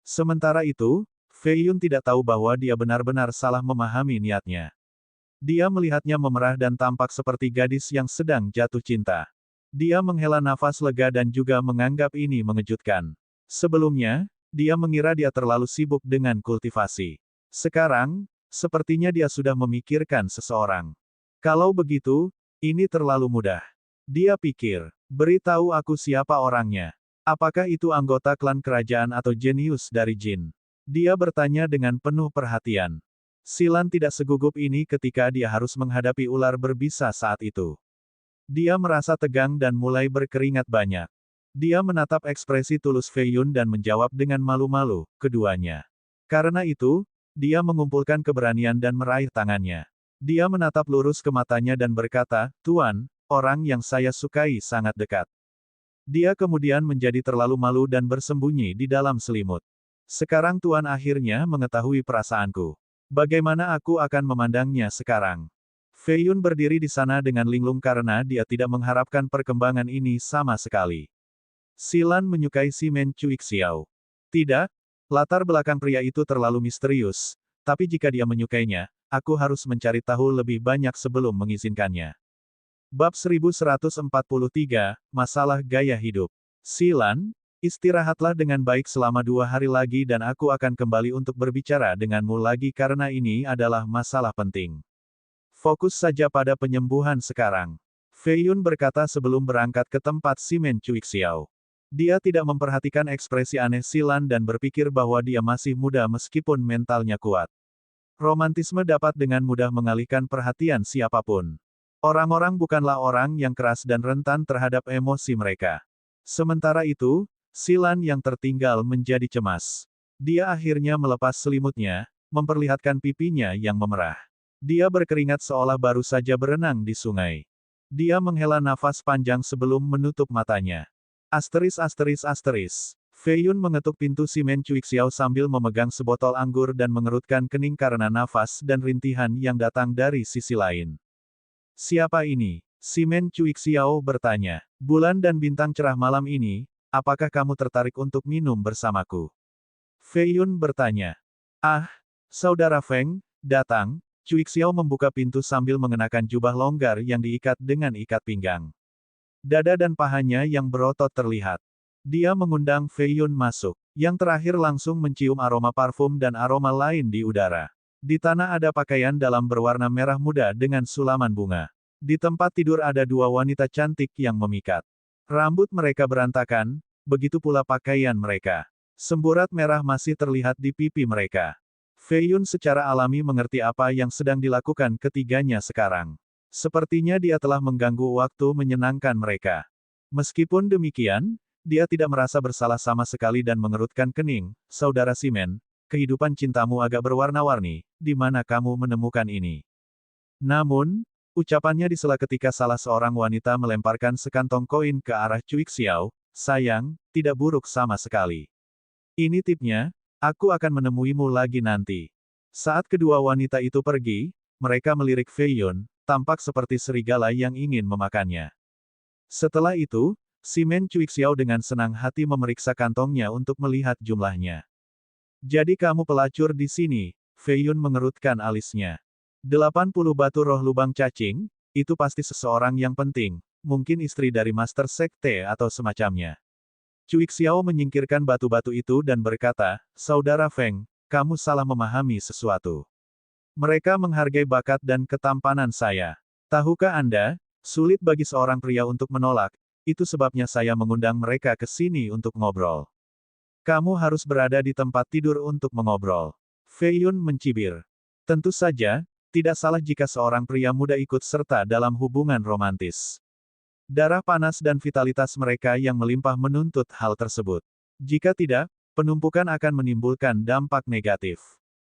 Sementara itu, Fei Yun tidak tahu bahwa dia benar-benar salah memahami niatnya. Dia melihatnya memerah dan tampak seperti gadis yang sedang jatuh cinta. Dia menghela nafas lega dan juga menganggap ini mengejutkan. Sebelumnya, dia mengira dia terlalu sibuk dengan kultivasi. Sekarang, sepertinya dia sudah memikirkan seseorang. Kalau begitu, ini terlalu mudah. Dia pikir, beritahu aku siapa orangnya. Apakah itu anggota klan kerajaan atau jenius dari jin? Dia bertanya dengan penuh perhatian. Silan tidak segugup ini ketika dia harus menghadapi ular berbisa saat itu. Dia merasa tegang dan mulai berkeringat banyak. Dia menatap ekspresi tulus Fei Yun dan menjawab dengan malu-malu, keduanya. Karena itu, dia mengumpulkan keberanian dan meraih tangannya. Dia menatap lurus ke matanya dan berkata, Tuan, orang yang saya sukai sangat dekat. Dia kemudian menjadi terlalu malu dan bersembunyi di dalam selimut. Sekarang Tuan akhirnya mengetahui perasaanku. Bagaimana aku akan memandangnya sekarang? Fei Yun berdiri di sana dengan linglung karena dia tidak mengharapkan perkembangan ini sama sekali. Silan menyukai si Men Cuik Xiao. Tidak, latar belakang pria itu terlalu misterius, tapi jika dia menyukainya, aku harus mencari tahu lebih banyak sebelum mengizinkannya. Bab 1143, Masalah Gaya Hidup. Silan, istirahatlah dengan baik selama 2 hari lagi dan aku akan kembali untuk berbicara denganmu lagi karena ini adalah masalah penting. Fokus saja pada penyembuhan sekarang. Fei Yun berkata sebelum berangkat ke tempat si Men Cuik Xiao. Dia tidak memperhatikan ekspresi aneh Silan dan berpikir bahwa dia masih muda meskipun mentalnya kuat. Romantisme dapat dengan mudah mengalihkan perhatian siapapun. Orang-orang bukanlah orang yang keras dan rentan terhadap emosi mereka. Sementara itu, Silan yang tertinggal menjadi cemas. Dia akhirnya melepas selimutnya, memperlihatkan pipinya yang memerah. Dia berkeringat seolah baru saja berenang di sungai. Dia menghela nafas panjang sebelum menutup matanya. Fei Yun mengetuk pintu simen Cuixiao sambil memegang sebotol anggur dan mengerutkan kening karena nafas dan rintihan yang datang dari sisi lain. Siapa ini? Simen Cuixiao bertanya. Bulan dan bintang cerah malam ini, apakah kamu tertarik untuk minum bersamaku? Fei Yun bertanya. Ah, Saudara Feng, datang. Cuixiao membuka pintu sambil mengenakan jubah longgar yang diikat dengan ikat pinggang. Dada dan pahanya yang berotot terlihat. Dia mengundang Fei Yun masuk. Yang terakhir langsung mencium aroma parfum dan aroma lain di udara. Di tanah ada pakaian dalam berwarna merah muda dengan sulaman bunga. Di tempat tidur ada dua wanita cantik yang memikat. Rambut mereka berantakan, begitu pula pakaian mereka. Semburat merah masih terlihat di pipi mereka. Fei Yun secara alami mengerti apa yang sedang dilakukan ketiganya sekarang. Sepertinya dia telah mengganggu waktu menyenangkan mereka. Meskipun demikian, dia tidak merasa bersalah sama sekali dan mengerutkan kening. Saudara Simen, kehidupan cintamu agak berwarna-warni, di mana kamu menemukan ini? Namun, ucapannya disela ketika salah seorang wanita melemparkan sekantong koin ke arah Cuixiao. Sayang, tidak buruk sama sekali. Ini tipnya. Aku akan menemuimu lagi nanti. Saat kedua wanita itu pergi, mereka melirik Fei Yun, tampak seperti serigala yang ingin memakannya. Setelah itu, Simen Cuixiao dengan senang hati memeriksa kantongnya untuk melihat jumlahnya. Jadi kamu pelacur di sini, Fei Yun mengerutkan alisnya. 80 batu roh lubang cacing, itu pasti seseorang yang penting, mungkin istri dari Master Sekte atau semacamnya. Cuixiao menyingkirkan batu-batu itu dan berkata, Saudara Feng, kamu salah memahami sesuatu. Mereka menghargai bakat dan ketampanan saya. Tahukah Anda, sulit bagi seorang pria untuk menolak, itu sebabnya saya mengundang mereka ke sini untuk ngobrol. Kamu harus berada di tempat tidur untuk mengobrol. Fei Yun mencibir. Tentu saja, tidak salah jika seorang pria muda ikut serta dalam hubungan romantis. Darah panas dan vitalitas mereka yang melimpah menuntut hal tersebut. Jika tidak, penumpukan akan menimbulkan dampak negatif.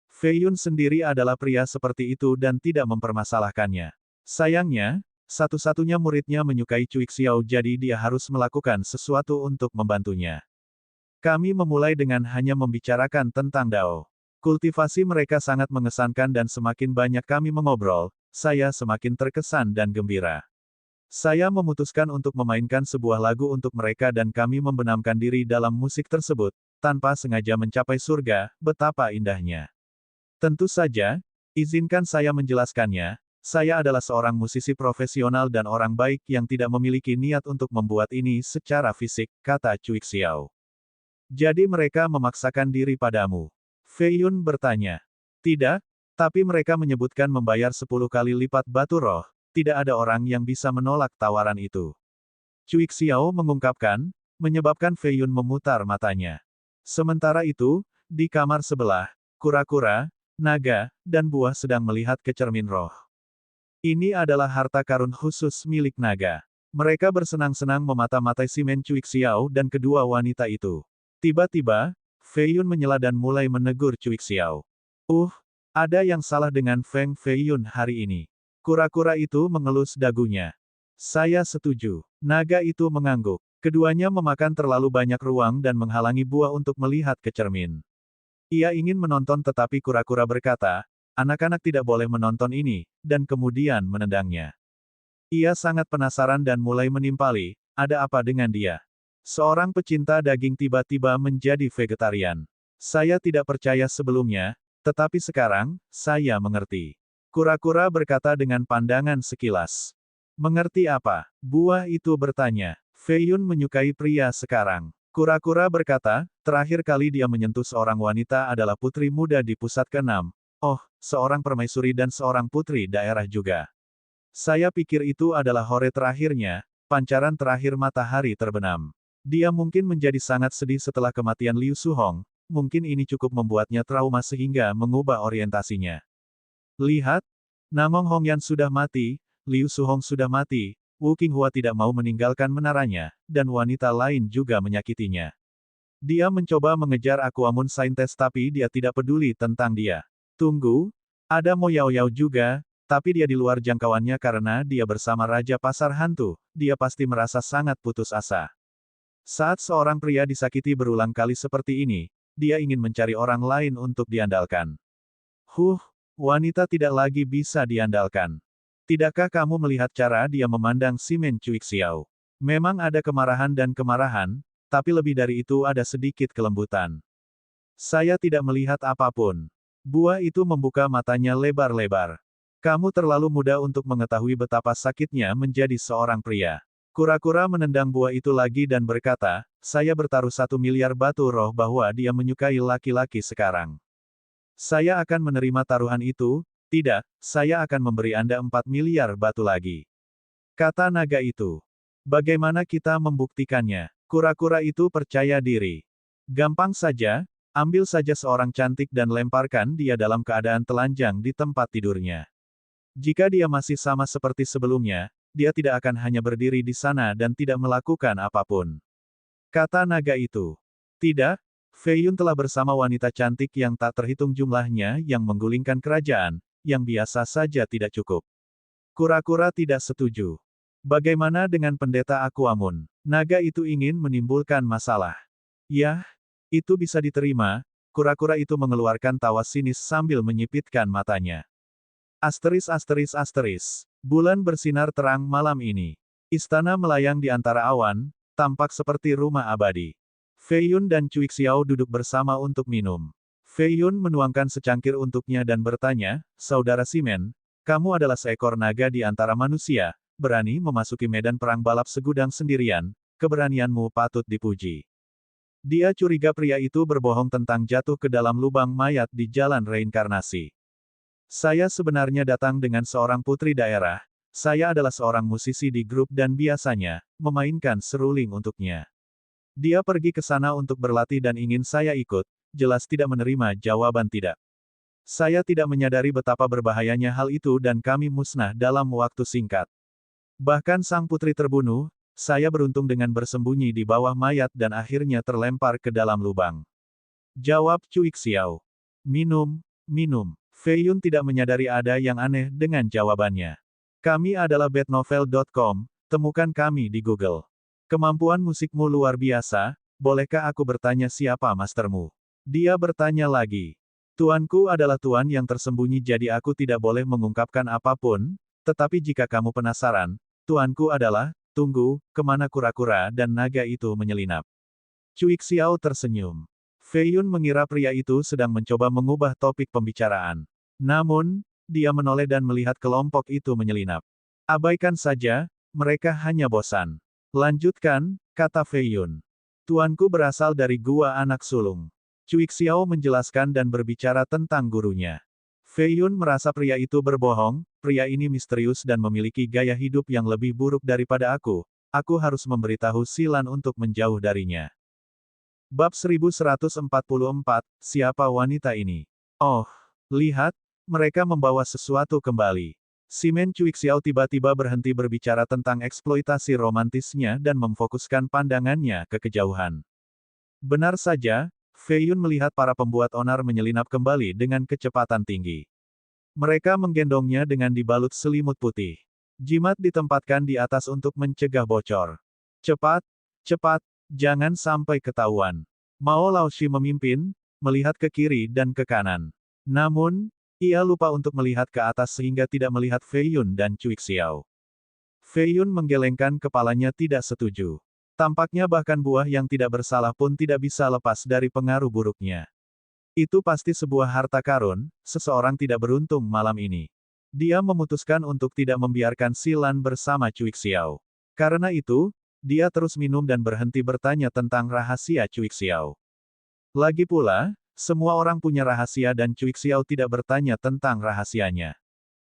Fei Yun sendiri adalah pria seperti itu dan tidak mempermasalahkannya. Sayangnya, satu-satunya muridnya menyukai Cuixiao jadi dia harus melakukan sesuatu untuk membantunya. Kami memulai dengan hanya membicarakan tentang Dao. Kultivasi mereka sangat mengesankan dan semakin banyak kami mengobrol, saya semakin terkesan dan gembira. Saya memutuskan untuk memainkan sebuah lagu untuk mereka dan kami membenamkan diri dalam musik tersebut, tanpa sengaja mencapai surga, betapa indahnya. Tentu saja, izinkan saya menjelaskannya, saya adalah seorang musisi profesional dan orang baik yang tidak memiliki niat untuk membuat ini secara fisik, kata Cuixiao. Jadi mereka memaksakan diri padamu. Fei Yun bertanya. Tidak, tapi mereka menyebutkan membayar 10 kali lipat batu roh. Tidak ada orang yang bisa menolak tawaran itu. Cuixiao mengungkapkan, menyebabkan Fei Yun memutar matanya. Sementara itu, di kamar sebelah, kura-kura, naga, dan buah sedang melihat ke cermin roh. Ini adalah harta karun khusus milik naga. Mereka bersenang-senang memata-matai Simen Cuixiao dan kedua wanita itu. Tiba-tiba, Fei Yun menyela dan mulai menegur Cuixiao. Ada yang salah dengan Feng Fei Yun hari ini. Kura-kura itu mengelus dagunya. Saya setuju. Naga itu mengangguk. Keduanya memakan terlalu banyak ruang dan menghalangi buah untuk melihat ke cermin. Ia ingin menonton tetapi kura-kura berkata, anak-anak tidak boleh menonton ini, dan kemudian menendangnya. Ia sangat penasaran dan mulai menimpali, ada apa dengan dia? Seorang pecinta daging tiba-tiba menjadi vegetarian. Saya tidak percaya sebelumnya, tetapi sekarang, saya mengerti. Kura-kura berkata dengan pandangan sekilas. Mengerti apa? Buah itu bertanya. Fei Yun menyukai pria sekarang. Kura-kura berkata, terakhir kali dia menyentuh seorang wanita adalah putri muda di pusat ke-6. Oh, seorang permaisuri dan seorang putri daerah juga. Saya pikir itu adalah hore terakhirnya, pancaran terakhir matahari terbenam. Dia mungkin menjadi sangat sedih setelah kematian Liu Suhong, mungkin ini cukup membuatnya trauma sehingga mengubah orientasinya. Lihat, Namong Hongyan sudah mati, Liu Suhong sudah mati, Wu Qinghua tidak mau meninggalkan menaranya, dan wanita lain juga menyakitinya. Dia mencoba mengejar Aquamoon Saintes tapi dia tidak peduli tentang dia. Tunggu, ada Mo Yaoyao juga, tapi dia di luar jangkauannya karena dia bersama Raja Pasar Hantu, dia pasti merasa sangat putus asa. Saat seorang pria disakiti berulang kali seperti ini, dia ingin mencari orang lain untuk diandalkan. Wanita tidak lagi bisa diandalkan. Tidakkah kamu melihat cara dia memandang Simen Cuixiao? Memang ada kemarahan dan kemarahan, tapi lebih dari itu ada sedikit kelembutan. Saya tidak melihat apapun. Buah itu membuka matanya lebar-lebar. Kamu terlalu muda untuk mengetahui betapa sakitnya menjadi seorang pria. Kura-kura menendang buah itu lagi dan berkata, saya bertaruh 1 miliar batu roh bahwa dia menyukai laki-laki sekarang. Saya akan menerima taruhan itu, tidak, saya akan memberi Anda 4 miliar batu lagi. Kata naga itu. Bagaimana kita membuktikannya? Kura-kura itu percaya diri. Gampang saja, ambil saja seorang cantik dan lemparkan dia dalam keadaan telanjang di tempat tidurnya. Jika dia masih sama seperti sebelumnya, dia tidak akan hanya berdiri di sana dan tidak melakukan apapun. Kata naga itu. Tidak, Fei Yun telah bersama wanita cantik yang tak terhitung jumlahnya yang menggulingkan kerajaan, yang biasa saja tidak cukup. Kura-kura tidak setuju. Bagaimana dengan pendeta Aquamoon? Naga itu ingin menimbulkan masalah. Yah, itu bisa diterima, kura-kura itu mengeluarkan tawa sinis sambil menyipitkan matanya. Bulan bersinar terang malam ini. Istana melayang di antara awan, tampak seperti rumah abadi. Fei Yun dan Cuixiao duduk bersama untuk minum. Fei Yun menuangkan secangkir untuknya dan bertanya, Saudara Simen, kamu adalah seekor naga di antara manusia, berani memasuki medan perang balap segudang sendirian, keberanianmu patut dipuji. Dia curiga pria itu berbohong tentang jatuh ke dalam lubang mayat di jalan reinkarnasi. Saya sebenarnya datang dengan seorang putri daerah, saya adalah seorang musisi di grup dan biasanya, memainkan seruling untuknya. Dia pergi ke sana untuk berlatih dan ingin saya ikut, jelas tidak menerima jawaban tidak. Saya tidak menyadari betapa berbahayanya hal itu dan kami musnah dalam waktu singkat. Bahkan sang putri terbunuh, saya beruntung dengan bersembunyi di bawah mayat dan akhirnya terlempar ke dalam lubang. Jawab Cuixiao. Minum. Fei Yun tidak menyadari ada yang aneh dengan jawabannya. Kami adalah badnovel.com, temukan kami di Google. Kemampuan musikmu luar biasa, bolehkah aku bertanya siapa mastermu? Dia bertanya lagi. Tuanku adalah tuan yang tersembunyi jadi aku tidak boleh mengungkapkan apapun, tetapi jika kamu penasaran, tuanku adalah, tunggu, kemana kura-kura dan naga itu menyelinap. Cuixiao tersenyum. Fei Yun mengira pria itu sedang mencoba mengubah topik pembicaraan. Namun, dia menoleh dan melihat kelompok itu menyelinap. Abaikan saja, mereka hanya bosan. Lanjutkan, kata Fei Yun. Tuanku berasal dari gua anak sulung. Cuixiao menjelaskan dan berbicara tentang gurunya. Fei Yun merasa pria itu berbohong, pria ini misterius dan memiliki gaya hidup yang lebih buruk daripada aku harus memberitahu Silan untuk menjauh darinya. Bab 1144, siapa wanita ini? Oh, lihat, mereka membawa sesuatu kembali. Simen Cuixiao tiba-tiba berhenti berbicara tentang eksploitasi romantisnya dan memfokuskan pandangannya ke kejauhan. Benar saja, Fei Yun melihat para pembuat onar menyelinap kembali dengan kecepatan tinggi. Mereka menggendongnya dengan dibalut selimut putih. Jimat ditempatkan di atas untuk mencegah bocor. Cepat, jangan sampai ketahuan. Mao Laoshi memimpin, melihat ke kiri dan ke kanan. Namun, ia lupa untuk melihat ke atas sehingga tidak melihat Fei Yun dan Cuixiao. Fei Yun menggelengkan kepalanya tidak setuju. Tampaknya bahkan buah yang tidak bersalah pun tidak bisa lepas dari pengaruh buruknya. Itu pasti sebuah harta karun, seseorang tidak beruntung malam ini. Dia memutuskan untuk tidak membiarkan Silan bersama Cuixiao. Karena itu, dia terus minum dan berhenti bertanya tentang rahasia Cuixiao. Lagi pula, semua orang punya rahasia dan Cuixiao tidak bertanya tentang rahasianya.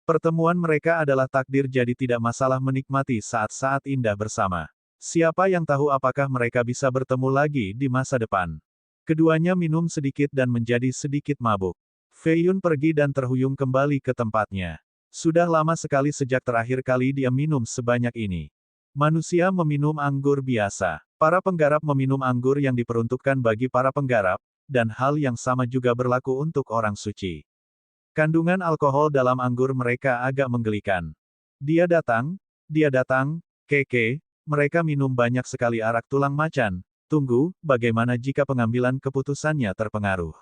Pertemuan mereka adalah takdir jadi tidak masalah menikmati saat-saat indah bersama. Siapa yang tahu apakah mereka bisa bertemu lagi di masa depan. Keduanya minum sedikit dan menjadi sedikit mabuk. Fei Yun pergi dan terhuyung kembali ke tempatnya. Sudah lama sekali sejak terakhir kali dia minum sebanyak ini. Manusia meminum anggur biasa. Para penggarap meminum anggur yang diperuntukkan bagi para penggarap, dan hal yang sama juga berlaku untuk orang suci. Kandungan alkohol dalam anggur mereka agak menggelikan. Dia datang, keke, mereka minum banyak sekali arak tulang macan. Tunggu, bagaimana jika pengambilan keputusannya terpengaruh?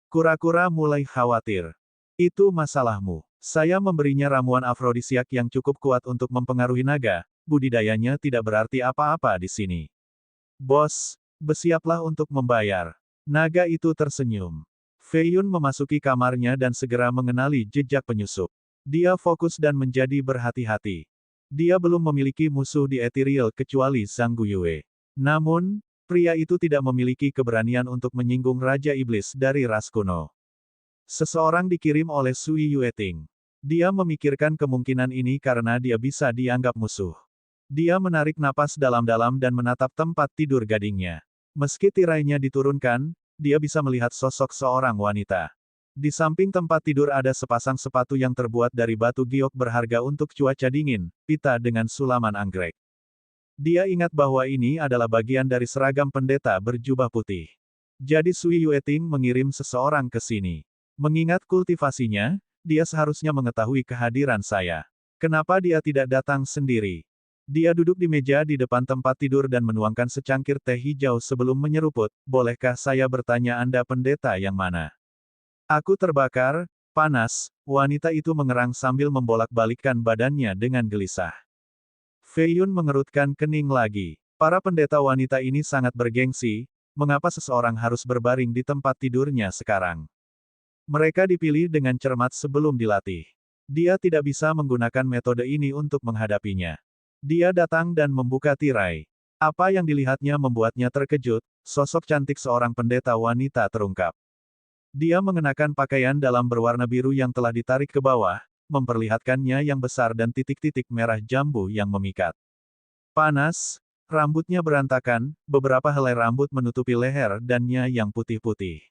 Kura-kura mulai khawatir. Itu masalahmu. Saya memberinya ramuan afrodisiak yang cukup kuat untuk mempengaruhi naga, budidayanya tidak berarti apa-apa di sini. Bos, bersiaplah untuk membayar. Naga itu tersenyum. Fei Yun memasuki kamarnya dan segera mengenali jejak penyusup. Dia fokus dan menjadi berhati-hati. Dia belum memiliki musuh di Ethereal kecuali Zhang Guiyue. Namun, pria itu tidak memiliki keberanian untuk menyinggung Raja Iblis dari ras kuno. Seseorang dikirim oleh Sui Yueting. Dia memikirkan kemungkinan ini karena dia bisa dianggap musuh. Dia menarik napas dalam-dalam dan menatap tempat tidur gadingnya. Meski tirainya diturunkan, dia bisa melihat sosok seorang wanita. Di samping tempat tidur ada sepasang sepatu yang terbuat dari batu giok berharga untuk cuaca dingin, pita dengan sulaman anggrek. Dia ingat bahwa ini adalah bagian dari seragam pendeta berjubah putih. Jadi Sui Yueting mengirim seseorang ke sini. Mengingat kultivasinya, dia seharusnya mengetahui kehadiran saya. Kenapa dia tidak datang sendiri? Dia duduk di meja di depan tempat tidur dan menuangkan secangkir teh hijau sebelum menyeruput. Bolehkah saya bertanya Anda pendeta yang mana? Aku terbakar, panas, wanita itu mengerang sambil membolak-balikkan badannya dengan gelisah. Fei Yun mengerutkan kening lagi. Para pendeta wanita ini sangat bergengsi, mengapa seseorang harus berbaring di tempat tidurnya sekarang? Mereka dipilih dengan cermat sebelum dilatih. Dia tidak bisa menggunakan metode ini untuk menghadapinya. Dia datang dan membuka tirai. Apa yang dilihatnya membuatnya terkejut, sosok cantik seorang pendeta wanita terungkap. Dia mengenakan pakaian dalam berwarna biru yang telah ditarik ke bawah, memperlihatkannya yang besar dan titik-titik merah jambu yang memikat. Panas, rambutnya berantakan, beberapa helai rambut menutupi leher dannya yang putih-putih.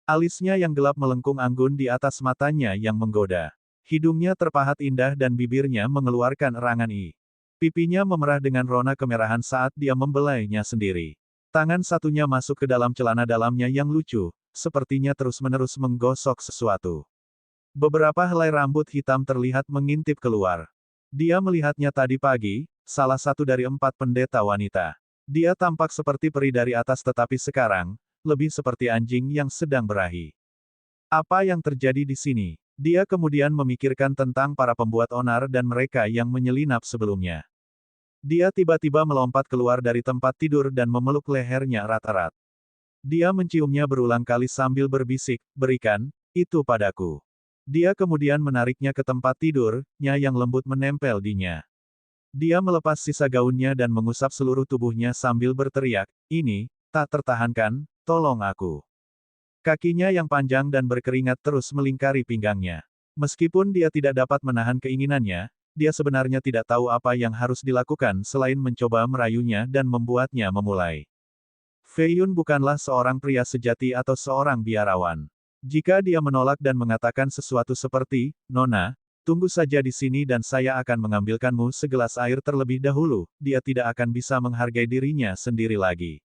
Alisnya yang gelap melengkung anggun di atas matanya yang menggoda. Hidungnya terpahat indah dan bibirnya mengeluarkan erangan i. Pipinya memerah dengan rona kemerahan saat dia membelainya sendiri. Tangan satunya masuk ke dalam celana dalamnya yang lucu, sepertinya terus-menerus menggosok sesuatu. Beberapa helai rambut hitam terlihat mengintip keluar. Dia melihatnya tadi pagi, salah satu dari 4 pendeta wanita. Dia tampak seperti peri dari atas tetapi sekarang, lebih seperti anjing yang sedang berahi. Apa yang terjadi di sini? Dia kemudian memikirkan tentang para pembuat onar dan mereka yang menyelinap sebelumnya. Dia tiba-tiba melompat keluar dari tempat tidur dan memeluk lehernya erat-erat. Dia menciumnya berulang kali sambil berbisik, "Berikan itu padaku." Dia kemudian menariknya ke tempat tidurnya yang lembut menempel dinya. Dia melepas sisa gaunnya dan mengusap seluruh tubuhnya sambil berteriak, "Ini tak tertahankan, tolong aku." Kakinya yang panjang dan berkeringat terus melingkari pinggangnya. Meskipun dia tidak dapat menahan keinginannya, dia sebenarnya tidak tahu apa yang harus dilakukan selain mencoba merayunya dan membuatnya memulai. Fei Yun bukanlah seorang pria sejati atau seorang biarawan. Jika dia menolak dan mengatakan sesuatu seperti, "Nona, tunggu saja di sini dan saya akan mengambilkanmu segelas air terlebih dahulu," dia tidak akan bisa menghargai dirinya sendiri lagi.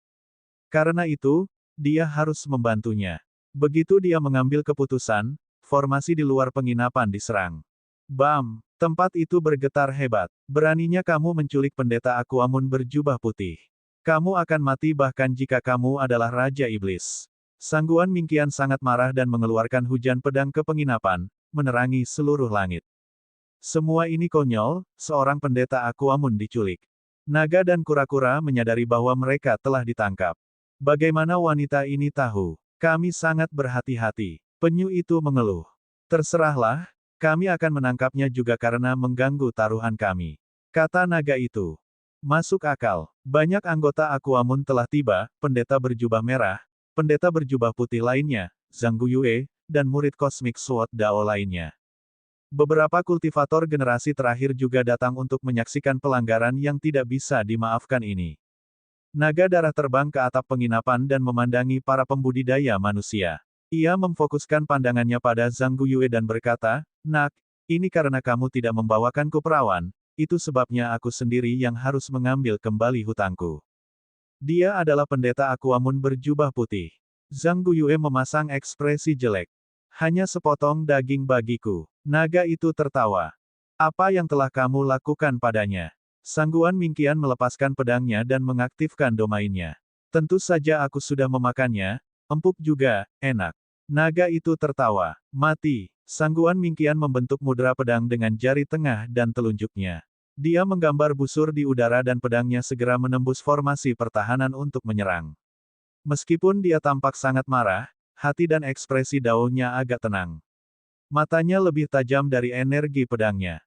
Karena itu, dia harus membantunya. Begitu dia mengambil keputusan, formasi di luar penginapan diserang. Bam! Tempat itu bergetar hebat. Beraninya kamu menculik pendeta Aquamun berjubah putih. Kamu akan mati bahkan jika kamu adalah Raja Iblis. Sangguan Mingqian sangat marah dan mengeluarkan hujan pedang ke penginapan, menerangi seluruh langit. Semua ini konyol, seorang pendeta Aquamun diculik. Naga dan kura-kura menyadari bahwa mereka telah ditangkap. Bagaimana wanita ini tahu? Kami sangat berhati-hati. Penyu itu mengeluh. Terserahlah, kami akan menangkapnya juga karena mengganggu taruhan kami. Kata naga itu. Masuk akal. Banyak anggota Aquamun telah tiba, pendeta berjubah merah, pendeta berjubah putih lainnya, Zhang Guiyue, dan murid Cosmic Sword Dao lainnya. Beberapa kultivator generasi terakhir juga datang untuk menyaksikan pelanggaran yang tidak bisa dimaafkan ini. Naga darah terbang ke atap penginapan dan memandangi para pembudidaya manusia. Ia memfokuskan pandangannya pada Zhang Guiyue dan berkata, "Nak, ini karena kamu tidak membawakanku perawan, itu sebabnya aku sendiri yang harus mengambil kembali hutangku." Dia adalah pendeta Aquamun berjubah putih. Zhang Guiyue memasang ekspresi jelek. "Hanya sepotong daging bagiku." Naga itu tertawa. "Apa yang telah kamu lakukan padanya?" Sangguan Mingqian melepaskan pedangnya dan mengaktifkan domainnya. "Tentu saja aku sudah memakannya, empuk juga, enak." Naga itu tertawa. "Mati." Sangguan Mingqian membentuk mudra pedang dengan jari tengah dan telunjuknya. Dia menggambar busur di udara dan pedangnya segera menembus formasi pertahanan untuk menyerang. Meskipun dia tampak sangat marah, hati dan ekspresi daunnya agak tenang. Matanya lebih tajam dari energi pedangnya.